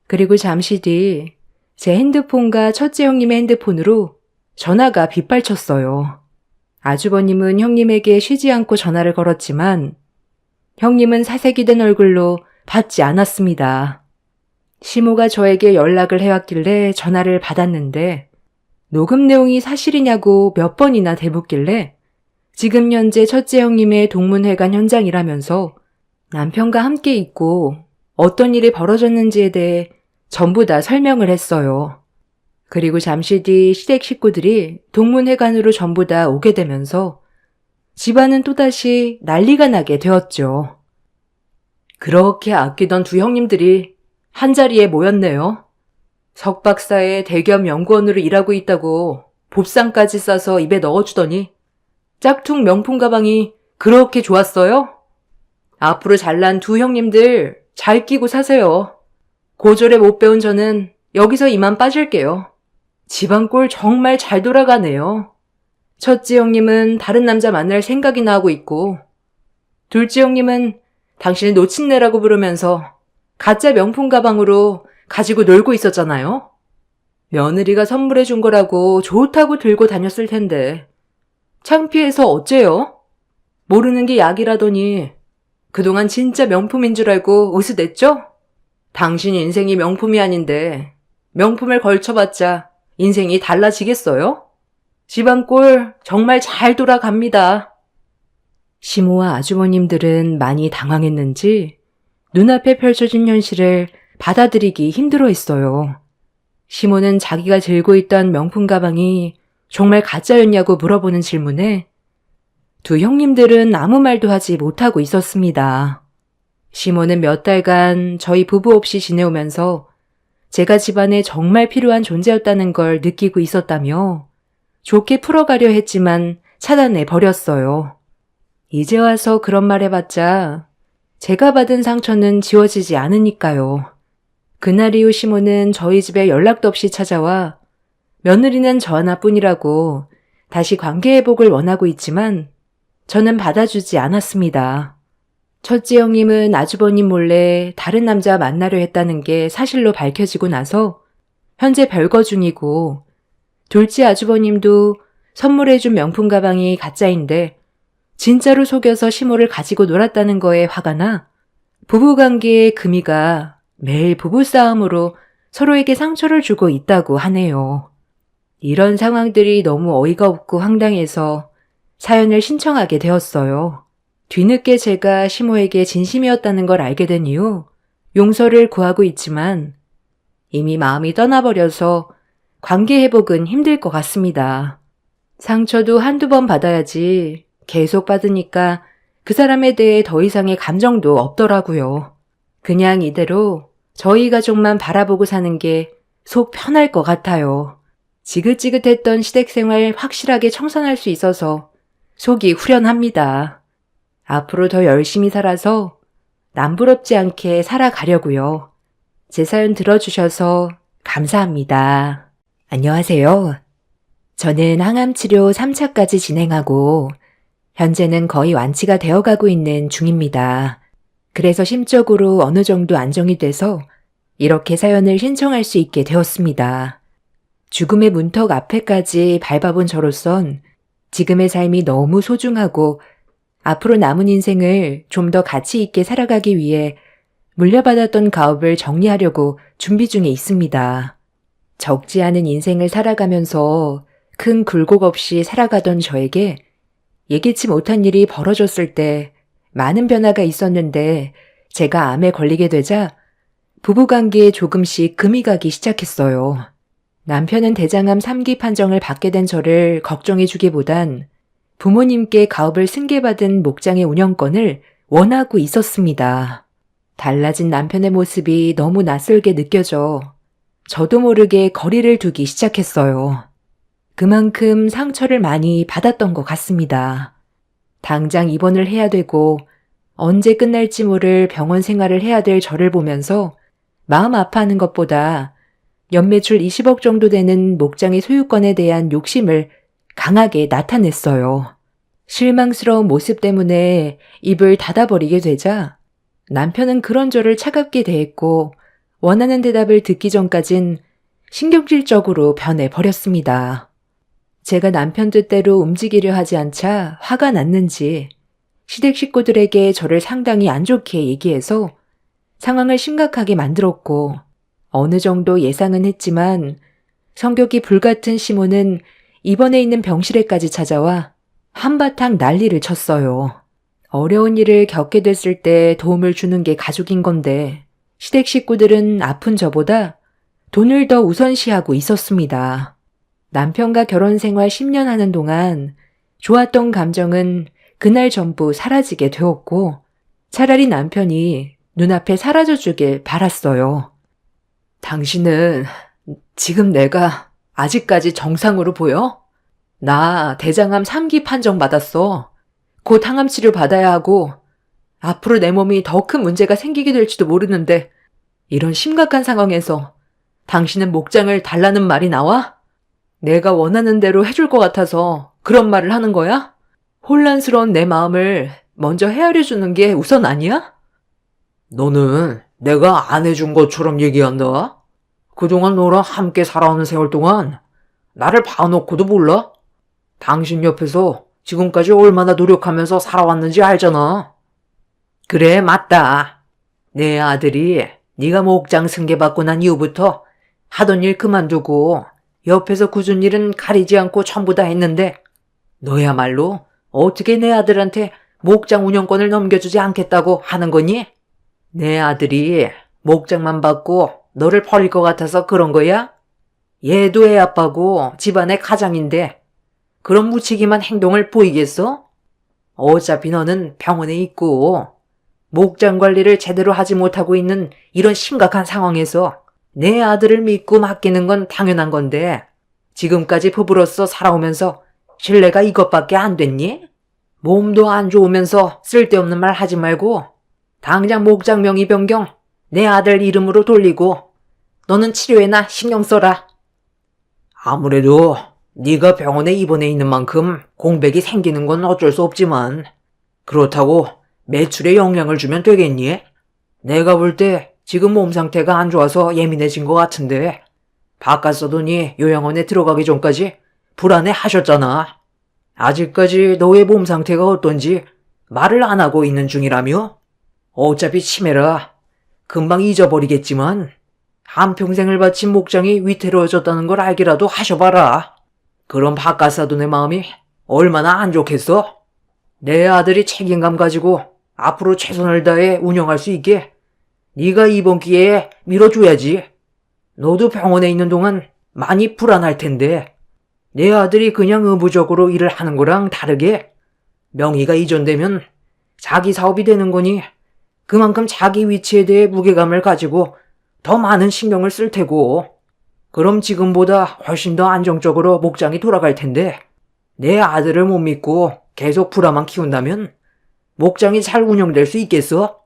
S1: 그리고 잠시 뒤 제 핸드폰과 첫째 형님의 핸드폰으로 전화가 빗발쳤어요. 아주버님은 형님에게 쉬지 않고 전화를 걸었지만 형님은 사색이 된 얼굴로 받지 않았습니다. 시모가 저에게 연락을 해왔길래 전화를 받았는데 녹음 내용이 사실이냐고 몇 번이나 대묻길래 지금 현재 첫째 형님의 동문회관 현장이라면서 남편과 함께 있고 어떤 일이 벌어졌는지에 대해 전부 다 설명을 했어요. 그리고 잠시 뒤 시댁 식구들이 동문회관으로 전부 다 오게 되면서 집안은 또다시 난리가 나게 되었죠. 그렇게 아끼던 두 형님들이 한자리에 모였네요. 석 박사의 대기업 연구원으로 일하고 있다고 봅상까지 싸서 입에 넣어주더니 짝퉁 명품 가방이 그렇게 좋았어요? 앞으로 잘난 두 형님들 잘 끼고 사세요. 고졸에 못 배운 저는 여기서 이만 빠질게요. 집안 꼴 정말 잘 돌아가네요. 첫째 형님은 다른 남자 만날 생각이나 하고 있고 둘째 형님은 당신을 놓친내라고 부르면서 가짜 명품 가방으로 가지고 놀고 있었잖아요. 며느리가 선물해 준 거라고 좋다고 들고 다녔을 텐데 창피해서 어째요? 모르는 게 약이라더니 그동안 진짜 명품인 줄 알고 우스댔죠? 당신 인생이 명품이 아닌데 명품을 걸쳐봤자 인생이 달라지겠어요? 집안 꼴 정말 잘 돌아갑니다. 시모와 아주버님들은 많이 당황했는지 눈앞에 펼쳐진 현실을 받아들이기 힘들어했어요. 시모는 자기가 들고 있던 명품 가방이 정말 가짜였냐고 물어보는 질문에 두 형님들은 아무 말도 하지 못하고 있었습니다. 시모는 몇 달간 저희 부부 없이 지내오면서 제가 집안에 정말 필요한 존재였다는 걸 느끼고 있었다며 좋게 풀어가려 했지만 차단해 버렸어요. 이제 와서 그런 말 해봤자 제가 받은 상처는 지워지지 않으니까요. 그날 이후 시모는 저희 집에 연락도 없이 찾아와 며느리는 저 하나뿐이라고 다시 관계 회복을 원하고 있지만 저는 받아주지 않았습니다. 첫째 형님은 아주버님 몰래 다른 남자 만나려 했다는 게 사실로 밝혀지고 나서 현재 별거 중이고 둘째 아주버님도 선물해준 명품 가방이 가짜인데 진짜로 속여서 시모를 가지고 놀았다는 거에 화가 나 부부관계의 금이가 매일 부부싸움으로 서로에게 상처를 주고 있다고 하네요. 이런 상황들이 너무 어이가 없고 황당해서 사연을 신청하게 되었어요. 뒤늦게 제가 시모에게 진심이었다는 걸 알게 된 이후 용서를 구하고 있지만 이미 마음이 떠나버려서 관계 회복은 힘들 것 같습니다. 상처도 한두 번 받아야지 계속 받으니까 그 사람에 대해 더 이상의 감정도 없더라고요. 그냥 이대로 저희 가족만 바라보고 사는 게 속 편할 것 같아요. 지긋지긋했던 시댁생활 확실하게 청산할 수 있어서 속이 후련합니다. 앞으로 더 열심히 살아서 남부럽지 않게 살아가려고요. 제 사연 들어주셔서 감사합니다. 안녕하세요. 저는 항암치료 3차까지 진행하고 현재는 거의 완치가 되어가고 있는 중입니다. 그래서 심적으로 어느 정도 안정이 돼서 이렇게 사연을 신청할 수 있게 되었습니다. 죽음의 문턱 앞에까지 밟아본 저로선 지금의 삶이 너무 소중하고 앞으로 남은 인생을 좀 더 가치 있게 살아가기 위해 물려받았던 가업을 정리하려고 준비 중에 있습니다. 적지 않은 인생을 살아가면서 큰 굴곡 없이 살아가던 저에게 예기치 못한 일이 벌어졌을 때 많은 변화가 있었는데 제가 암에 걸리게 되자 부부관계에 조금씩 금이 가기 시작했어요. 남편은 대장암 3기 판정을 받게 된 저를 걱정해주기보단 부모님께 가업을 승계받은 목장의 운영권을 원하고 있었습니다. 달라진 남편의 모습이 너무 낯설게 느껴져 저도 모르게 거리를 두기 시작했어요. 그만큼 상처를 많이 받았던 것 같습니다. 당장 입원을 해야 되고 언제 끝날지 모를 병원 생활을 해야 될 저를 보면서 마음 아파하는 것보다 연매출 20억 정도 되는 목장의 소유권에 대한 욕심을 강하게 나타냈어요. 실망스러운 모습 때문에 입을 닫아버리게 되자 남편은 그런 저를 차갑게 대했고 원하는 대답을 듣기 전까진 신경질적으로 변해버렸습니다. 제가 남편 뜻대로 움직이려 하지 않자 화가 났는지 시댁 식구들에게 저를 상당히 안 좋게 얘기해서 상황을 심각하게 만들었고 어느 정도 예상은 했지만 성격이 불같은 시모는 입원해 있는 병실에까지 찾아와 한바탕 난리를 쳤어요. 어려운 일을 겪게 됐을 때 도움을 주는 게 가족인 건데 시댁 식구들은 아픈 저보다 돈을 더 우선시하고 있었습니다. 남편과 결혼 생활 10년 하는 동안 좋았던 감정은 그날 전부 사라지게 되었고 차라리 남편이 눈앞에 사라져주길 바랐어요. 당신은 지금 내가 아직까지 정상으로 보여? 나 대장암 3기 판정 받았어. 곧 항암 치료 받아야 하고 앞으로 내 몸이 더 큰 문제가 생기게 될지도 모르는데 이런 심각한 상황에서 당신은 목장을 달라는 말이 나와? 내가 원하는 대로 해줄 것 같아서 그런 말을 하는 거야? 혼란스러운 내 마음을 먼저 헤아려 주는 게 우선 아니야?
S2: 너는 내가 안 해준 것처럼 얘기한다? 그동안 너랑 함께 살아오는 세월 동안 나를 봐놓고도 몰라? 당신 옆에서 지금까지 얼마나 노력하면서 살아왔는지 알잖아. 그래, 맞다. 내 아들이 네가 목장 승계받고 난 이후부터 하던 일 그만두고 옆에서 굳은 일은 가리지 않고 전부 다 했는데 너야말로 어떻게 내 아들한테 목장 운영권을 넘겨주지 않겠다고 하는 거니? 내 아들이 목장만 받고 너를 버릴 것 같아서 그런 거야? 얘도 애 아빠고 집안의 가장인데 그런 무책임한 행동을 보이겠어? 어차피 너는 병원에 있고 목장 관리를 제대로 하지 못하고 있는 이런 심각한 상황에서 내 아들을 믿고 맡기는 건 당연한 건데 지금까지 부부로서 살아오면서 신뢰가 이것밖에 안 됐니? 몸도 안 좋으면서 쓸데없는 말 하지 말고 당장 목장 명의 변경 내 아들 이름으로 돌리고 너는 치료에나 신경 써라. 아무래도 네가 병원에 입원해 있는 만큼 공백이 생기는 건 어쩔 수 없지만 그렇다고 매출에 영향을 주면 되겠니? 내가 볼 때 지금 몸 상태가 안 좋아서 예민해진 것 같은데 바깥 서더니 요양원에 들어가기 전까지 불안해 하셨잖아. 아직까지 너의 몸 상태가 어떤지 말을 안 하고 있는 중이라며? 어차피 치매라 금방 잊어버리겠지만 한평생을 바친 목장이 위태로워졌다는 걸 알기라도 하셔봐라. 그럼 바깥사돈의 마음이 얼마나 안 좋겠어? 내 아들이 책임감 가지고 앞으로 최선을 다해 운영할 수 있게 네가 이번 기회에 밀어줘야지. 너도 병원에 있는 동안 많이 불안할 텐데 내 아들이 그냥 의무적으로 일을 하는 거랑 다르게 명의가 이전되면 자기 사업이 되는 거니 그만큼 자기 위치에 대해 무게감을 가지고 더 많은 신경을 쓸 테고 그럼 지금보다 훨씬 더 안정적으로 목장이 돌아갈 텐데 내 아들을 못 믿고 계속 불화만 키운다면 목장이 잘 운영될 수 있겠어?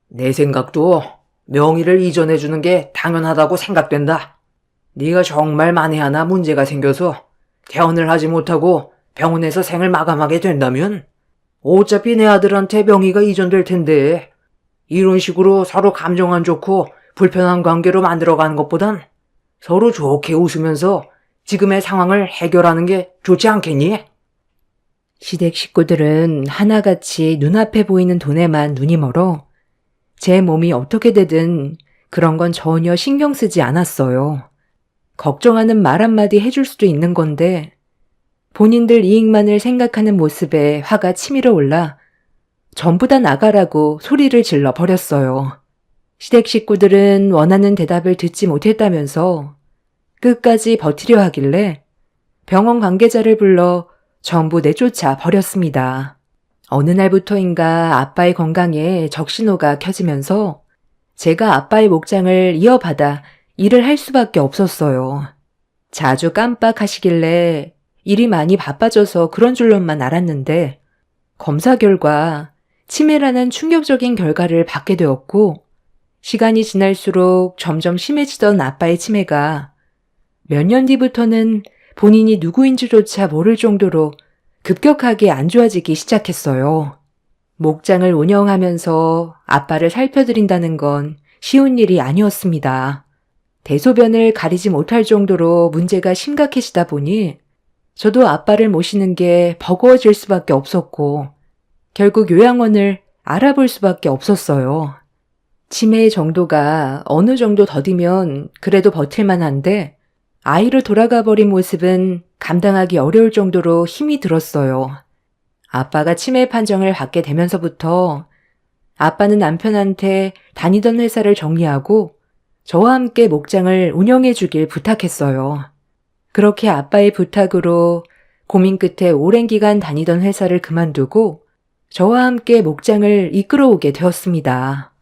S2: 내 생각도 명의를 이전해주는 게 당연하다고 생각된다. 네가 정말 만에 하나 문제가 생겨서 퇴원을 하지 못하고 병원에서 생을 마감하게 된다면 어차피 내 아들한테 명의가 이전될 텐데 이런 식으로 서로 감정 안 좋고 불편한 관계로 만들어가는 것보단 서로 좋게 웃으면서 지금의 상황을 해결하는 게 좋지 않겠니?
S1: 시댁 식구들은 하나같이 눈앞에 보이는 돈에만 눈이 멀어 제 몸이 어떻게 되든 그런 건 전혀 신경 쓰지 않았어요. 걱정하는 말 한마디 해줄 수도 있는 건데 본인들 이익만을 생각하는 모습에 화가 치밀어 올라 전부 다 나가라고 소리를 질러 버렸어요. 시댁 식구들은 원하는 대답을 듣지 못했다면서 끝까지 버티려 하길래 병원 관계자를 불러 전부 내쫓아 버렸습니다. 어느 날부터인가 아빠의 건강에 적신호가 켜지면서 제가 아빠의 목장을 이어받아 일을 할 수밖에 없었어요. 자주 깜빡하시길래 일이 많이 바빠져서 그런 줄로만 알았는데 검사 결과 치매라는 충격적인 결과를 받게 되었고 시간이 지날수록 점점 심해지던 아빠의 치매가 몇 년 뒤부터는 본인이 누구인지조차 모를 정도로 급격하게 안 좋아지기 시작했어요. 목장을 운영하면서 아빠를 살펴드린다는 건 쉬운 일이 아니었습니다. 대소변을 가리지 못할 정도로 문제가 심각해지다 보니 저도 아빠를 모시는 게 버거워질 수밖에 없었고 결국 요양원을 알아볼 수밖에 없었어요. 치매의 정도가 어느 정도 더디면 그래도 버틸만 한데 아이로 돌아가 버린 모습은 감당하기 어려울 정도로 힘이 들었어요. 아빠가 치매 판정을 받게 되면서부터 아빠는 남편한테 다니던 회사를 정리하고 저와 함께 목장을 운영해 주길 부탁했어요. 그렇게 아빠의 부탁으로 고민 끝에 오랜 기간 다니던 회사를 그만두고 저와 함께 목장을 이끌어오게 되었습니다.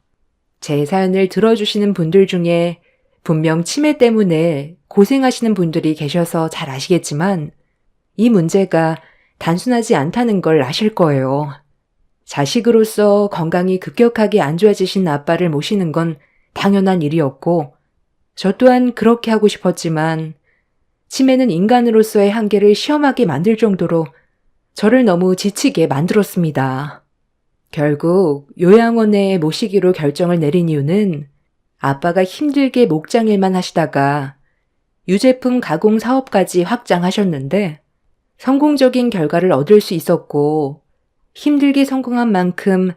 S1: 제 사연을 들어주시는 분들 중에 분명 치매 때문에 고생하시는 분들이 계셔서 잘 아시겠지만 이 문제가 단순하지 않다는 걸 아실 거예요. 자식으로서 건강이 급격하게 안 좋아지신 아빠를 모시는 건 당연한 일이었고 저 또한 그렇게 하고 싶었지만 치매는 인간으로서의 한계를 시험하게 만들 정도로 저를 너무 지치게 만들었습니다. 결국 요양원에 모시기로 결정을 내린 이유는 아빠가 힘들게 목장일만 하시다가 유제품 가공 사업까지 확장하셨는데 성공적인 결과를 얻을 수 있었고 힘들게 성공한 만큼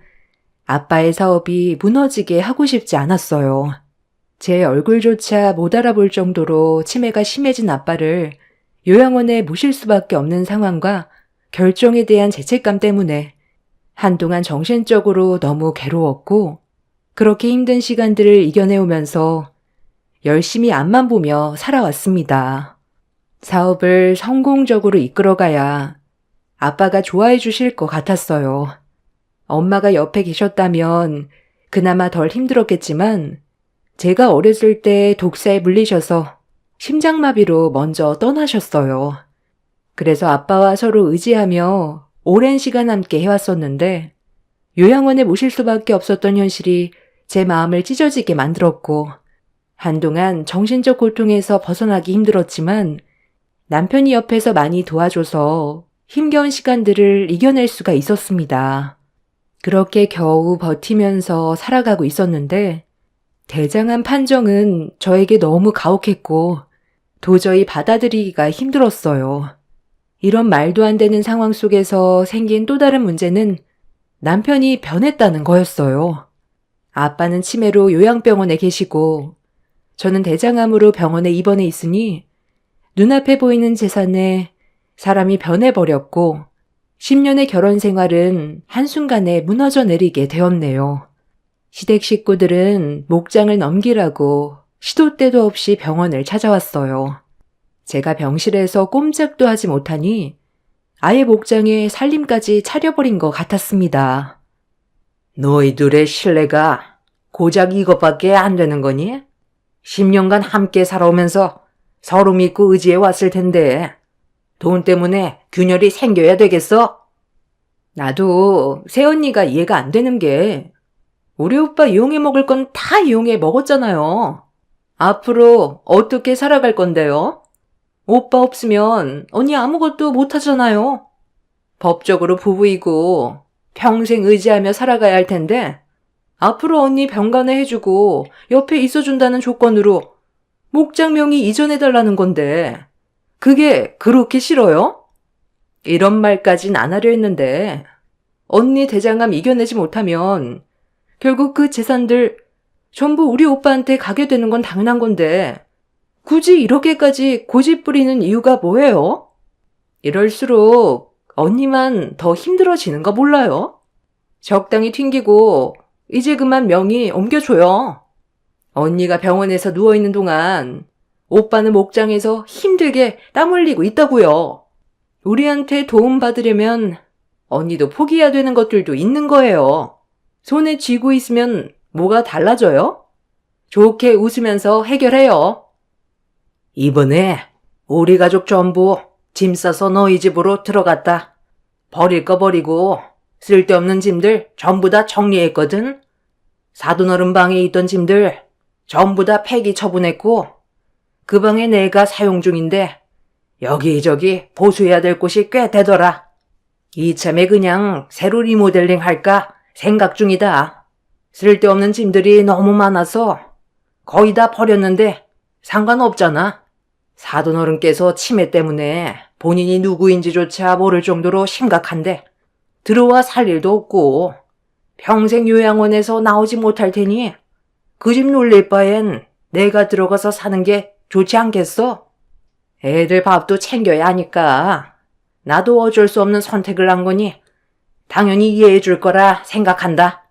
S1: 아빠의 사업이 무너지게 하고 싶지 않았어요. 제 얼굴조차 못 알아볼 정도로 치매가 심해진 아빠를 요양원에 모실 수밖에 없는 상황과 결정에 대한 죄책감 때문에 한동안 정신적으로 너무 괴로웠고 그렇게 힘든 시간들을 이겨내오면서 열심히 앞만 보며 살아왔습니다. 사업을 성공적으로 이끌어가야 아빠가 좋아해 주실 것 같았어요. 엄마가 옆에 계셨다면 그나마 덜 힘들었겠지만 제가 어렸을 때 독사에 물리셔서 심장마비로 먼저 떠나셨어요. 그래서 아빠와 서로 의지하며 오랜 시간 함께 해왔었는데 요양원에 모실 수밖에 없었던 현실이 제 마음을 찢어지게 만들었고 한동안 정신적 고통에서 벗어나기 힘들었지만 남편이 옆에서 많이 도와줘서 힘겨운 시간들을 이겨낼 수가 있었습니다. 그렇게 겨우 버티면서 살아가고 있었는데 대장암 판정은 저에게 너무 가혹했고 도저히 받아들이기가 힘들었어요. 이런 말도 안 되는 상황 속에서 생긴 또 다른 문제는 남편이 변했다는 거였어요. 아빠는 치매로 요양병원에 계시고 저는 대장암으로 병원에 입원해 있으니 눈앞에 보이는 재산에 사람이 변해버렸고 10년의 결혼 생활은 한순간에 무너져 내리게 되었네요. 시댁 식구들은 목장을 넘기라고 시도 때도 없이 병원을 찾아왔어요. 제가 병실에서 꼼짝도 하지 못하니 아예 목장에 살림까지 차려버린 것 같았습니다.
S2: 너희들의 신뢰가 고작 이것밖에 안 되는 거니? 10년간 함께 살아오면서 서로 믿고 의지해 왔을 텐데 돈 때문에 균열이 생겨야 되겠어?
S1: 나도 새언니가 이해가 안 되는 게 우리 오빠 이용해 먹을 건 다 이용해 먹었잖아요. 앞으로 어떻게 살아갈 건데요? 오빠 없으면 언니 아무것도 못하잖아요. 법적으로 부부이고 평생 의지하며 살아가야 할 텐데 앞으로 언니 병간호 해주고 옆에 있어준다는 조건으로 목장 명의 이전해달라는 건데 그게 그렇게 싫어요? 이런 말까진 안 하려 했는데 언니 대장암 이겨내지 못하면 결국 그 재산들 전부 우리 오빠한테 가게 되는 건 당연한 건데 굳이 이렇게까지 고집 부리는 이유가 뭐예요? 이럴수록 언니만 더 힘들어지는 거 몰라요? 적당히 튕기고 이제 그만 명의 옮겨줘요. 언니가 병원에서 누워있는 동안 오빠는 목장에서 힘들게 땀 흘리고 있다고요. 우리한테 도움 받으려면 언니도 포기해야 되는 것들도 있는 거예요. 손에 쥐고 있으면 뭐가 달라져요? 좋게 웃으면서 해결해요.
S2: 이번에 우리 가족 전부 짐 싸서 너희 집으로 들어갔다. 버릴 거 버리고 쓸데없는 짐들 전부 다 정리했거든. 사돈어른 방에 있던 짐들 전부 다 폐기 처분했고 그 방에 내가 사용 중인데 여기저기 보수해야 될 곳이 꽤 되더라. 이참에 그냥 새로 리모델링 할까 생각 중이다. 쓸데없는 짐들이 너무 많아서 거의 다 버렸는데 상관없잖아. 사돈어른께서 치매 때문에 본인이 누구인지조차 모를 정도로 심각한데 들어와 살 일도 없고 평생 요양원에서 나오지 못할 테니 그 집 놀릴 바엔 내가 들어가서 사는 게 좋지 않겠어? 애들 밥도 챙겨야 하니까 나도 어쩔 수 없는 선택을 한 거니 당연히 이해해 줄 거라 생각한다.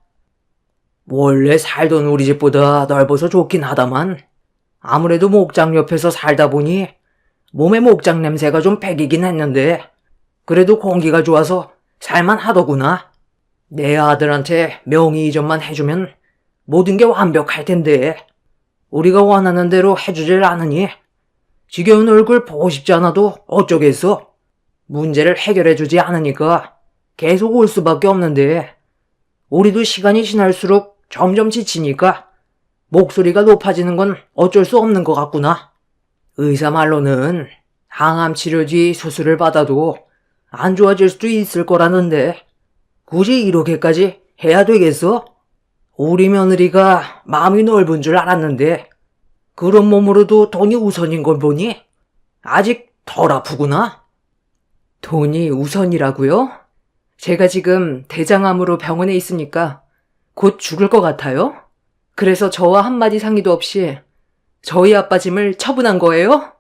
S2: 원래 살던 우리 집보다 넓어서 좋긴 하다만 아무래도 목장 옆에서 살다 보니 몸에 목장 냄새가 좀 배기긴 했는데 그래도 공기가 좋아서 살만 하더구나. 내 아들한테 명의 이전만 해주면 모든 게 완벽할 텐데 우리가 원하는 대로 해주질 않으니 지겨운 얼굴 보고 싶지 않아도 어쩌겠어. 문제를 해결해주지 않으니까 계속 올 수밖에 없는데 우리도 시간이 지날수록 점점 지치니까 목소리가 높아지는 건 어쩔 수 없는 것 같구나. 의사 말로는 항암 치료 뒤 수술을 받아도 안 좋아질 수도 있을 거라는데 굳이 이렇게까지 해야 되겠어? 우리 며느리가 마음이 넓은 줄 알았는데 그런 몸으로도 돈이 우선인 걸 보니 아직 덜 아프구나.
S1: 돈이 우선이라고요? 제가 지금 대장암으로 병원에 있으니까 곧 죽을 것 같아요? 그래서 저와 한마디 상의도 없이 저희 아빠 짐을 처분한 거예요?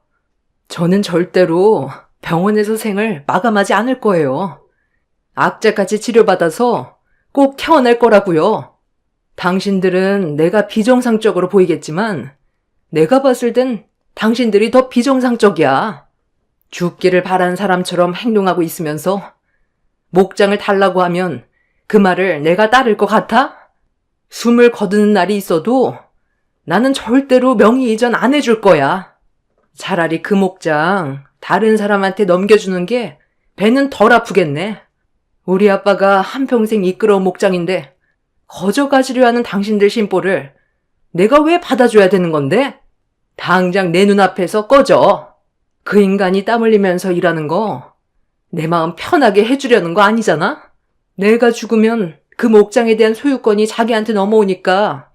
S1: 저는 절대로 병원에서 생을 마감하지 않을 거예요. 악재까지 치료받아서 꼭 태어날 거라고요. 당신들은 내가 비정상적으로 보이겠지만 내가 봤을 땐 당신들이 더 비정상적이야. 죽기를 바라는 사람처럼 행동하고 있으면서 목장을 달라고 하면 그 말을 내가 따를 것 같아? 숨을 거두는 날이 있어도 나는 절대로 명의 이전 안 해줄 거야. 차라리 그 목장 다른 사람한테 넘겨주는 게 배는 덜 아프겠네. 우리 아빠가 한평생 이끌어온 목장인데 거저 가지려 하는 당신들 심보를 내가 왜 받아줘야 되는 건데? 당장 내 눈앞에서 꺼져. 그 인간이 땀 흘리면서 일하는 거 내 마음 편하게 해주려는 거 아니잖아? 내가 죽으면 그 목장에 대한 소유권이 자기한테 넘어오니까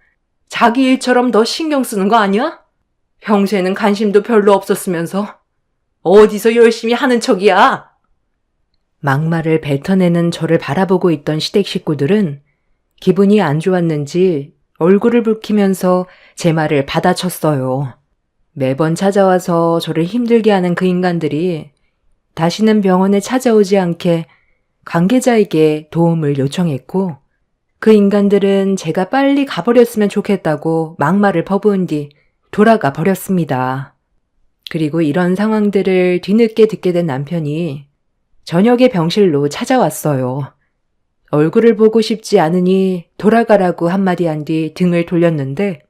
S1: 자기 일처럼 더 신경 쓰는 거 아니야? 평소에는 관심도 별로 없었으면서 어디서 열심히 하는 척이야? 막말을 뱉어내는 저를 바라보고 있던 시댁 식구들은 기분이 안 좋았는지 얼굴을 붉히면서 제 말을 받아쳤어요. 매번 찾아와서 저를 힘들게 하는 그 인간들이 다시는 병원에 찾아오지 않게 관계자에게 도움을 요청했고 그 인간들은 제가 빨리 가버렸으면 좋겠다고 막말을 퍼부은 뒤 돌아가 버렸습니다. 그리고 이런 상황들을 뒤늦게 듣게 된 남편이 저녁에 병실로 찾아왔어요. 얼굴을 보고 싶지 않으니 돌아가라고 한마디 한 뒤 등을 돌렸는데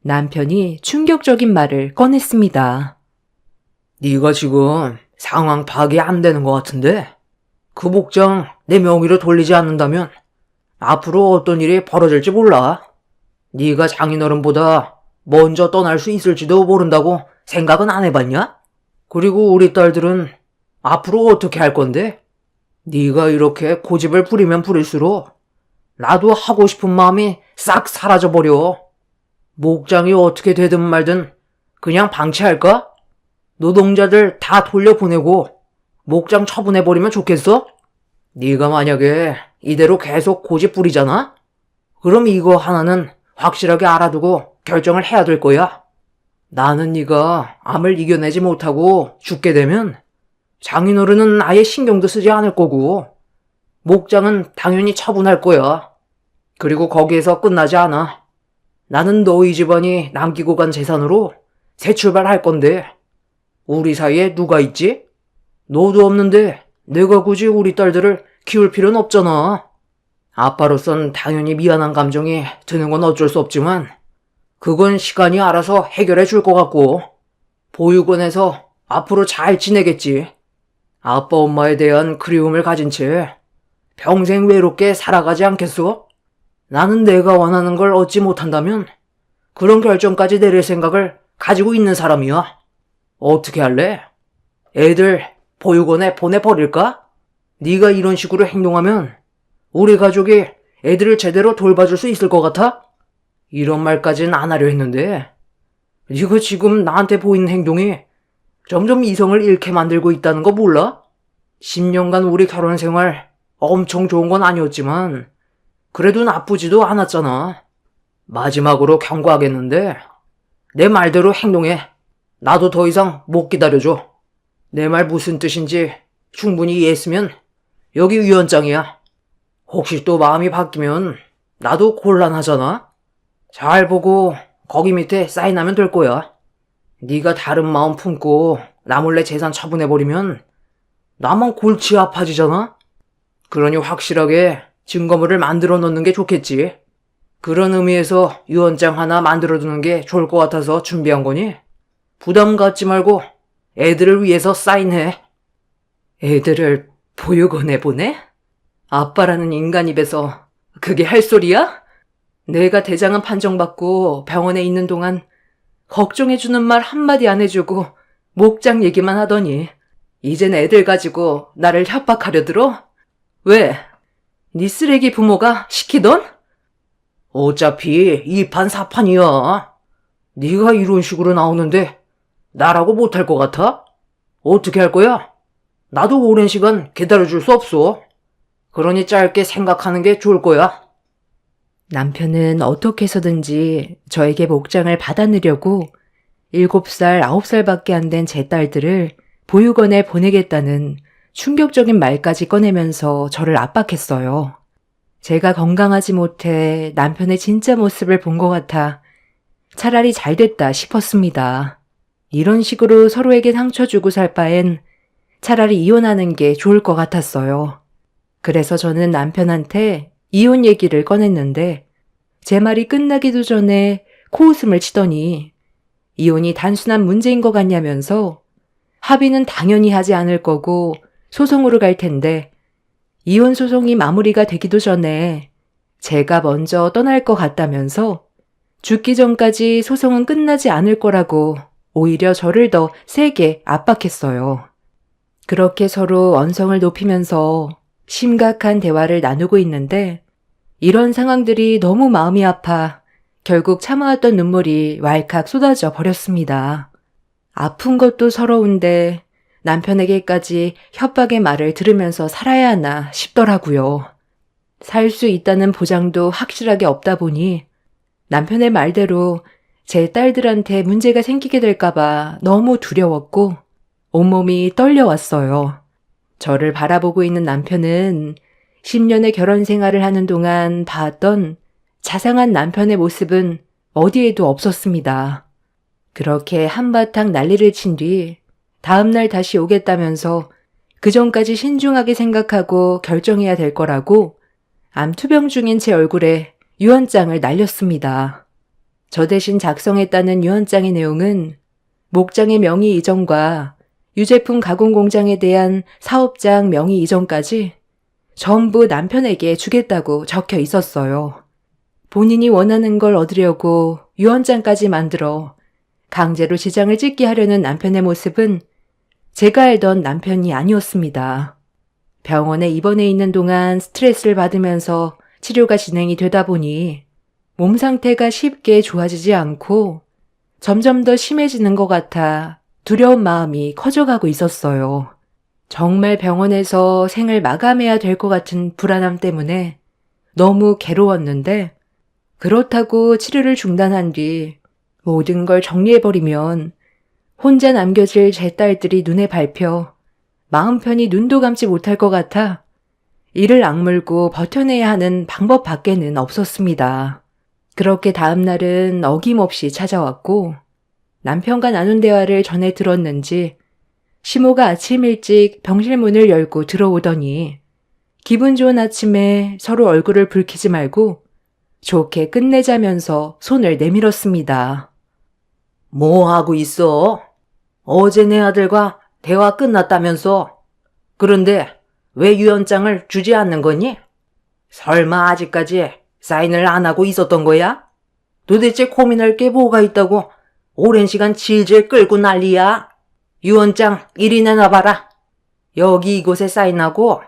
S1: 남편이 충격적인 말을 꺼냈습니다.
S2: 네가 지금 상황 파악이 안 되는 것 같은데 그 목장 내 명의로 돌리지 않는다면 앞으로 어떤 일이 벌어질지 몰라. 네가 장인어른보다 먼저 떠날 수 있을지도 모른다고 생각은 안 해봤냐? 그리고 우리 딸들은 앞으로 어떻게 할 건데? 네가 이렇게 고집을 부리면 부릴수록 나도 하고 싶은 마음이 싹 사라져버려. 목장이 어떻게 되든 말든 그냥 방치할까? 노동자들 다 돌려보내고 목장 처분해버리면 좋겠어? 네가 만약에 이대로 계속 고집 부리잖아? 그럼 이거 하나는 확실하게 알아두고 결정을 해야 될 거야. 나는 네가 암을 이겨내지 못하고 죽게 되면 장인어른은 아예 신경도 쓰지 않을 거고 목장은 당연히 처분할 거야. 그리고 거기에서 끝나지 않아. 나는 너희 집안이 남기고 간 재산으로 새 출발할 건데 우리 사이에 누가 있지? 너도 없는데 내가 굳이 우리 딸들을 키울 필요는 없잖아. 아빠로선 당연히 미안한 감정이 드는 건 어쩔 수 없지만 그건 시간이 알아서 해결해 줄 것 같고 보육원에서 앞으로 잘 지내겠지. 아빠 엄마에 대한 그리움을 가진 채 평생 외롭게 살아가지 않겠어? 나는 내가 원하는 걸 얻지 못한다면 그런 결정까지 내릴 생각을 가지고 있는 사람이야. 어떻게 할래? 애들 보육원에 보내버릴까? 네가 이런 식으로 행동하면 우리 가족이 애들을 제대로 돌봐줄 수 있을 것 같아? 이런 말까지는 안 하려 했는데 네가 지금 나한테 보이는 행동이 점점 이성을 잃게 만들고 있다는 거 몰라? 10년간 우리 결혼 생활 엄청 좋은 건 아니었지만 그래도 나쁘지도 않았잖아. 마지막으로 경고하겠는데 내 말대로 행동해. 나도 더 이상 못 기다려줘. 내 말 무슨 뜻인지 충분히 이해했으면 여기 위원장이야. 혹시 또 마음이 바뀌면 나도 곤란하잖아. 잘 보고 거기 밑에 사인하면 될 거야. 네가 다른 마음 품고 나 몰래 재산 처분해버리면 나만 골치 아파지잖아. 그러니 확실하게 증거물을 만들어 놓는 게 좋겠지. 그런 의미에서 유언장 하나 만들어 두는 게 좋을 것 같아서 준비한 거니 부담 갖지 말고 애들을 위해서 사인해. 애들을 보육원에 보내? 아빠라는 인간 입에서 그게 할 소리야? 내가 대장암 판정받고 병원에 있는 동안 걱정해주는 말 한마디 안 해주고 목장 얘기만 하더니 이젠 애들 가지고 나를 협박하려 들어? 왜? 네 쓰레기 부모가 시키던? 어차피 2판 4판이야. 네가 이런 식으로 나오는데 나라고 못할 것 같아? 어떻게 할 거야? 나도 오랜 시간 기다려줄 수 없어. 그러니 짧게 생각하는 게 좋을 거야.
S1: 남편은 어떻게 해서든지 저에게 목장을 받아내려고 7살, 9살밖에 안 된 제 딸들을 보육원에 보내겠다는 충격적인 말까지 꺼내면서 저를 압박했어요. 제가 건강하지 못해 남편의 진짜 모습을 본 것 같아 차라리 잘 됐다 싶었습니다. 이런 식으로 서로에게 상처 주고 살 바엔 차라리 이혼하는 게 좋을 것 같았어요. 그래서 저는 남편한테 이혼 얘기를 꺼냈는데 제 말이 끝나기도 전에 코웃음을 치더니 이혼이 단순한 문제인 것 같냐면서 합의는 당연히 하지 않을 거고 소송으로 갈 텐데 이혼 소송이 마무리가 되기도 전에 제가 먼저 떠날 것 같다면서 죽기 전까지 소송은 끝나지 않을 거라고 오히려 저를 더 세게 압박했어요. 그렇게 서로 언성을 높이면서 심각한 대화를 나누고 있는데 이런 상황들이 너무 마음이 아파 결국 참아왔던 눈물이 왈칵 쏟아져 버렸습니다. 아픈 것도 서러운데 남편에게까지 협박의 말을 들으면서 살아야 하나 싶더라고요. 살 수 있다는 보장도 확실하게 없다 보니 남편의 말대로 제 딸들한테 문제가 생기게 될까봐 너무 두려웠고 온몸이 떨려왔어요. 저를 바라보고 있는 남편은 10년의 결혼 생활을 하는 동안 봤던 자상한 남편의 모습은 어디에도 없었습니다. 그렇게 한바탕 난리를 친 뒤 다음날 다시 오겠다면서 그 전까지 신중하게 생각하고 결정해야 될 거라고 암투병 중인 제 얼굴에 유언장을 날렸습니다. 저 대신 작성했다는 유언장의 내용은 목장의 명의 이전과 유제품 가공 공장에 대한 사업장 명의 이전까지 전부 남편에게 주겠다고 적혀 있었어요. 본인이 원하는 걸 얻으려고 유언장까지 만들어 강제로 지장을 찍게 하려는 남편의 모습은 제가 알던 남편이 아니었습니다. 병원에 입원해 있는 동안 스트레스를 받으면서 치료가 진행이 되다 보니 몸 상태가 쉽게 좋아지지 않고 점점 더 심해지는 것 같아 두려운 마음이 커져가고 있었어요. 정말 병원에서 생을 마감해야 될 것 같은 불안함 때문에 너무 괴로웠는데 그렇다고 치료를 중단한 뒤 모든 걸 정리해버리면 혼자 남겨질 제 딸들이 눈에 밟혀 마음 편히 눈도 감지 못할 것 같아 이를 악물고 버텨내야 하는 방법 밖에는 없었습니다. 그렇게 다음 날은 어김없이 찾아왔고 남편과 나눈 대화를 전해 들었는지 시모가 아침 일찍 병실 문을 열고 들어오더니 기분 좋은 아침에 서로 얼굴을 붉히지 말고 좋게 끝내자면서 손을 내밀었습니다.
S2: 뭐 하고 있어? 어제 내 아들과 대화 끝났다면서? 그런데 왜 유언장을 주지 않는 거니? 설마 아직까지 사인을 안 하고 있었던 거야? 도대체 고민할 게 뭐가 있다고 오랜 시간 질질 끌고 난리야? 유언장 이리 내놔봐라. 여기 이곳에 사인하고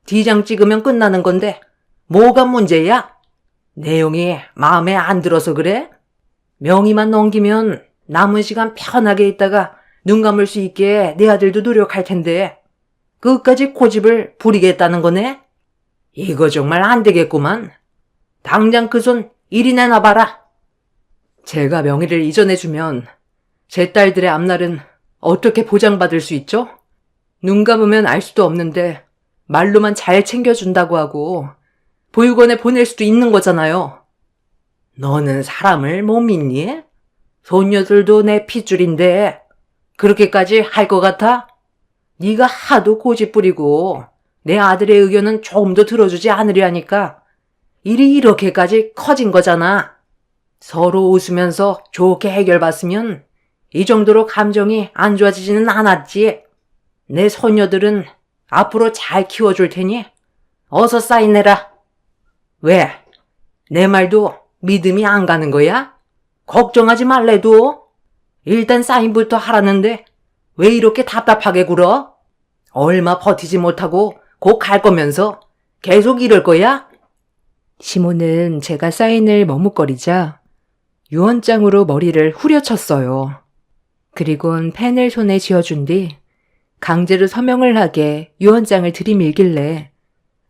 S2: D장 찍으면 끝나는 건데 뭐가 문제야? 내용이 마음에 안 들어서 그래? 명의만 넘기면 남은 시간 편하게 있다가 눈 감을 수 있게 내 아들도 노력할 텐데 끝까지 고집을 부리겠다는 거네? 이거 정말 안 되겠구만. 당장 그 손 이리 내놔봐라.
S1: 제가 명의를 이전해주면 제 딸들의 앞날은 어떻게 보장받을 수 있죠? 눈 감으면 알 수도 없는데 말로만 잘 챙겨준다고 하고 보육원에 보낼 수도 있는 거잖아요.
S2: 너는 사람을 못 믿니? 손녀들도 내 핏줄인데 그렇게까지 할 것 같아? 네가 하도 고집 부리고 내 아들의 의견은 조금도 들어주지 않으려니까 일이 이렇게까지 커진 거잖아. 서로 웃으면서 좋게 해결봤으면 이 정도로 감정이 안 좋아지지는 않았지. 내 손녀들은 앞으로 잘 키워줄 테니 어서 사인해라. 왜? 내 말도 믿음이 안 가는 거야? 걱정하지 말래도. 일단 사인부터 하라는데 왜 이렇게 답답하게 굴어? 얼마 버티지 못하고 곧 갈 거면서 계속 이럴 거야?
S1: 시모는 제가 사인을 머뭇거리자 유언장으로 머리를 후려쳤어요. 그리곤 펜을 손에 쥐어준 뒤 강제로 서명을 하게 유언장을 들이밀길래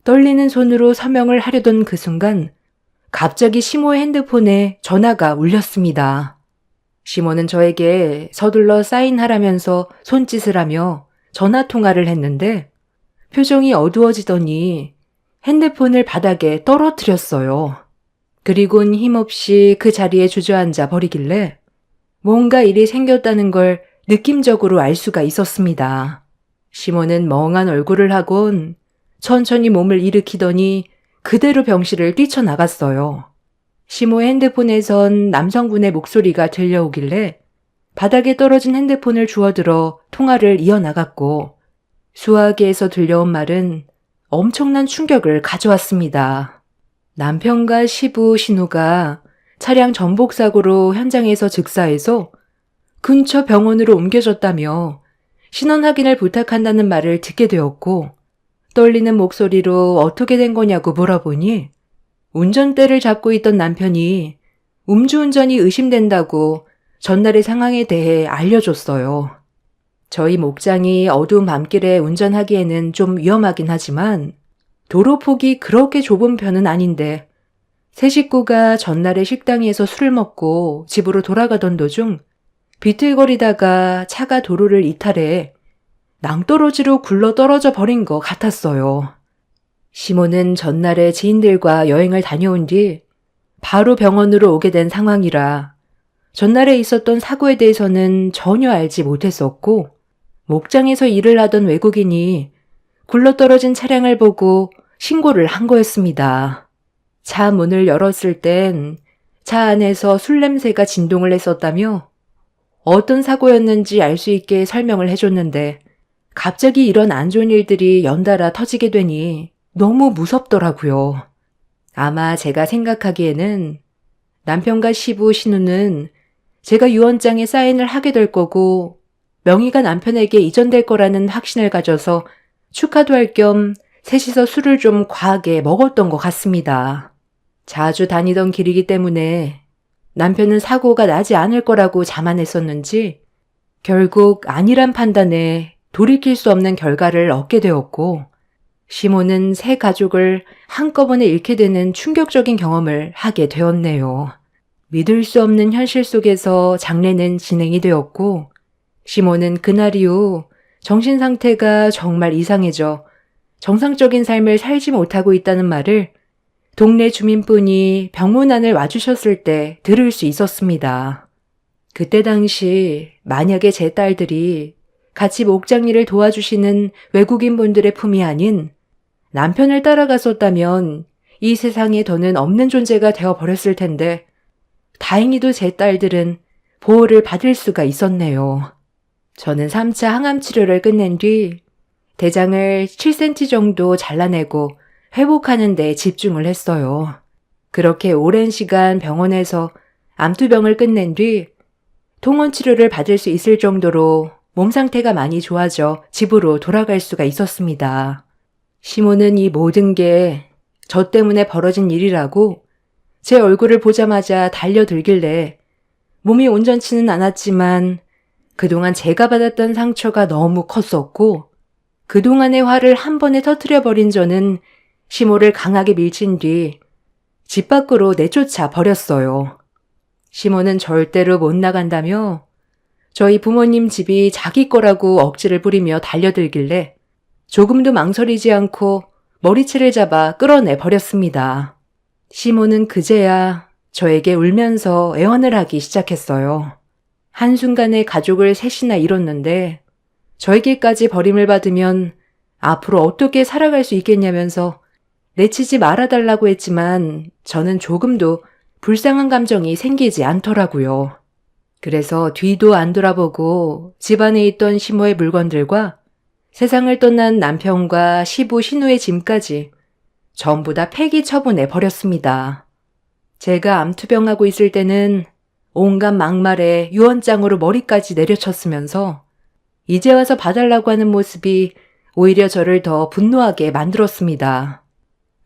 S1: 떨리는 손으로 서명을 하려던 그 순간 갑자기 시모의 핸드폰에 전화가 울렸습니다. 시모는 저에게 서둘러 사인하라면서 손짓을 하며 전화 통화를 했는데 표정이 어두워지더니 핸드폰을 바닥에 떨어뜨렸어요. 그리곤 힘없이 그 자리에 주저앉아 버리길래 뭔가 일이 생겼다는 걸 느낌적으로 알 수가 있었습니다. 시모는 멍한 얼굴을 하곤 천천히 몸을 일으키더니 그대로 병실을 뛰쳐나갔어요. 시모의 핸드폰에선 남성분의 목소리가 들려오길래 바닥에 떨어진 핸드폰을 주워들어 통화를 이어나갔고 수화기에서 들려온 말은 엄청난 충격을 가져왔습니다. 남편과 시부 신우가 차량 전복 사고로 현장에서 즉사해서 근처 병원으로 옮겨졌다며 신원 확인을 부탁한다는 말을 듣게 되었고 떨리는 목소리로 어떻게 된 거냐고 물어보니 운전대를 잡고 있던 남편이 음주운전이 의심된다고 전날의 상황에 대해 알려줬어요. 저희 목장이 어두운 밤길에 운전하기에는 좀 위험하긴 하지만 도로폭이 그렇게 좁은 편은 아닌데 세 식구가 전날에 식당에서 술을 먹고 집으로 돌아가던 도중 비틀거리다가 차가 도로를 이탈해 낭떠러지로 굴러 떨어져 버린 것 같았어요. 시모는 전날에 지인들과 여행을 다녀온 뒤 바로 병원으로 오게 된 상황이라 전날에 있었던 사고에 대해서는 전혀 알지 못했었고 목장에서 일을 하던 외국인이 굴러떨어진 차량을 보고 신고를 한 거였습니다. 차 문을 열었을 땐 차 안에서 술 냄새가 진동을 했었다며 어떤 사고였는지 알 수 있게 설명을 해줬는데 갑자기 이런 안 좋은 일들이 연달아 터지게 되니 너무 무섭더라고요. 아마 제가 생각하기에는 남편과 시부 신우는 제가 유언장에 사인을 하게 될 거고 명의가 남편에게 이전될 거라는 확신을 가져서 축하도 할 겸 셋이서 술을 좀 과하게 먹었던 것 같습니다. 자주 다니던 길이기 때문에 남편은 사고가 나지 않을 거라고 자만했었는지 결국 아니란 판단에 돌이킬 수 없는 결과를 얻게 되었고 시모는 세 가족을 한꺼번에 잃게 되는 충격적인 경험을 하게 되었네요. 믿을 수 없는 현실 속에서 장례는 진행이 되었고 시모는 그날 이후 정신 상태가 정말 이상해져 정상적인 삶을 살지 못하고 있다는 말을 동네 주민분이 병문안을 와주셨을 때 들을 수 있었습니다. 그때 당시 만약에 제 딸들이 같이 목장 일을 도와주시는 외국인 분들의 품이 아닌 남편을 따라갔었다면 이 세상에 더는 없는 존재가 되어버렸을 텐데 다행히도 제 딸들은 보호를 받을 수가 있었네요. 저는 3차 항암 치료를 끝낸 뒤 대장을 7cm 정도 잘라내고 회복하는 데 집중을 했어요. 그렇게 오랜 시간 병원에서 암투병을 끝낸 뒤 통원 치료를 받을 수 있을 정도로 몸 상태가 많이 좋아져 집으로 돌아갈 수가 있었습니다. 시모는 이 모든 게 저 때문에 벌어진 일이라고 제 얼굴을 보자마자 달려들길래 몸이 온전치는 않았지만 그동안 제가 받았던 상처가 너무 컸었고 그동안의 화를 한 번에 터뜨려버린 저는 시모를 강하게 밀친 뒤 집 밖으로 내쫓아 버렸어요. 시모는 절대로 못 나간다며 저희 부모님 집이 자기 거라고 억지를 부리며 달려들길래 조금도 망설이지 않고 머리채를 잡아 끌어내 버렸습니다. 시모는 그제야 저에게 울면서 애원을 하기 시작했어요. 한순간에 가족을 셋이나 잃었는데 저에게까지 버림을 받으면 앞으로 어떻게 살아갈 수 있겠냐면서 내치지 말아달라고 했지만 저는 조금도 불쌍한 감정이 생기지 않더라고요. 그래서 뒤도 안 돌아보고 집안에 있던 시모의 물건들과 세상을 떠난 남편과 시부 신우의 짐까지 전부 다 폐기 처분해 버렸습니다. 제가 암투병하고 있을 때는 온갖 막말에 유언장으로 머리까지 내려쳤으면서 이제 와서 봐달라고 하는 모습이 오히려 저를 더 분노하게 만들었습니다.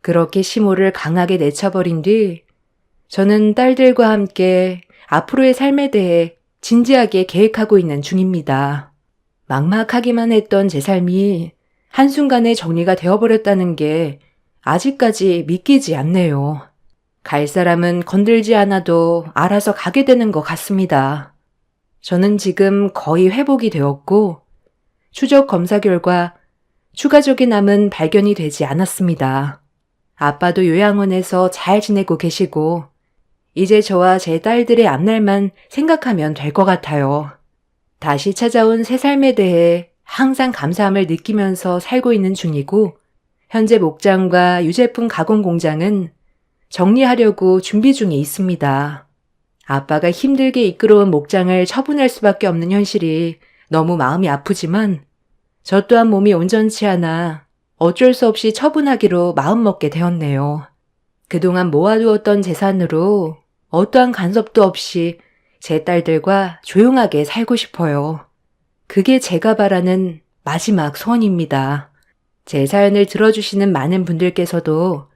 S1: 그렇게 시모를 강하게 내쳐버린 뒤 저는 딸들과 함께 앞으로의 삶에 대해 진지하게 계획하고 있는 중입니다. 막막하기만 했던 제 삶이 한순간에 정리가 되어버렸다는 게 아직까지 믿기지 않네요. 갈 사람은 건들지 않아도 알아서 가게 되는 것 같습니다. 저는 지금 거의 회복이 되었고 추적 검사 결과 추가적인 암은 발견이 되지 않았습니다. 아빠도 요양원에서 잘 지내고 계시고 이제 저와 제 딸들의 앞날만 생각하면 될 것 같아요. 다시 찾아온 새 삶에 대해 항상 감사함을 느끼면서 살고 있는 중이고 현재 목장과 유제품 가공 공장은 정리하려고 준비 중에 있습니다. 아빠가 힘들게 이끌어온 목장을 처분할 수밖에 없는 현실이 너무 마음이 아프지만 저 또한 몸이 온전치 않아 어쩔 수 없이 처분하기로 마음먹게 되었네요. 그동안 모아두었던 재산으로 어떠한 간섭도 없이 제 딸들과 조용하게 살고 싶어요. 그게 제가 바라는 마지막 소원입니다. 제 사연을 들어주시는 많은 분들께서도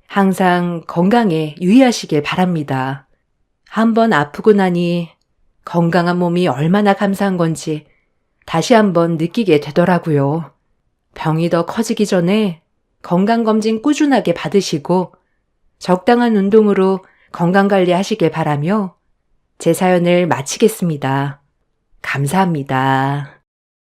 S1: 항상 건강에 유의하시길 바랍니다. 한번 아프고 나니 건강한 몸이 얼마나 감사한 건지 다시 한번 느끼게 되더라고요. 병이 더 커지기 전에 건강검진 꾸준하게 받으시고 적당한 운동으로 건강관리 하시길 바라며 제 사연을 마치겠습니다. 감사합니다.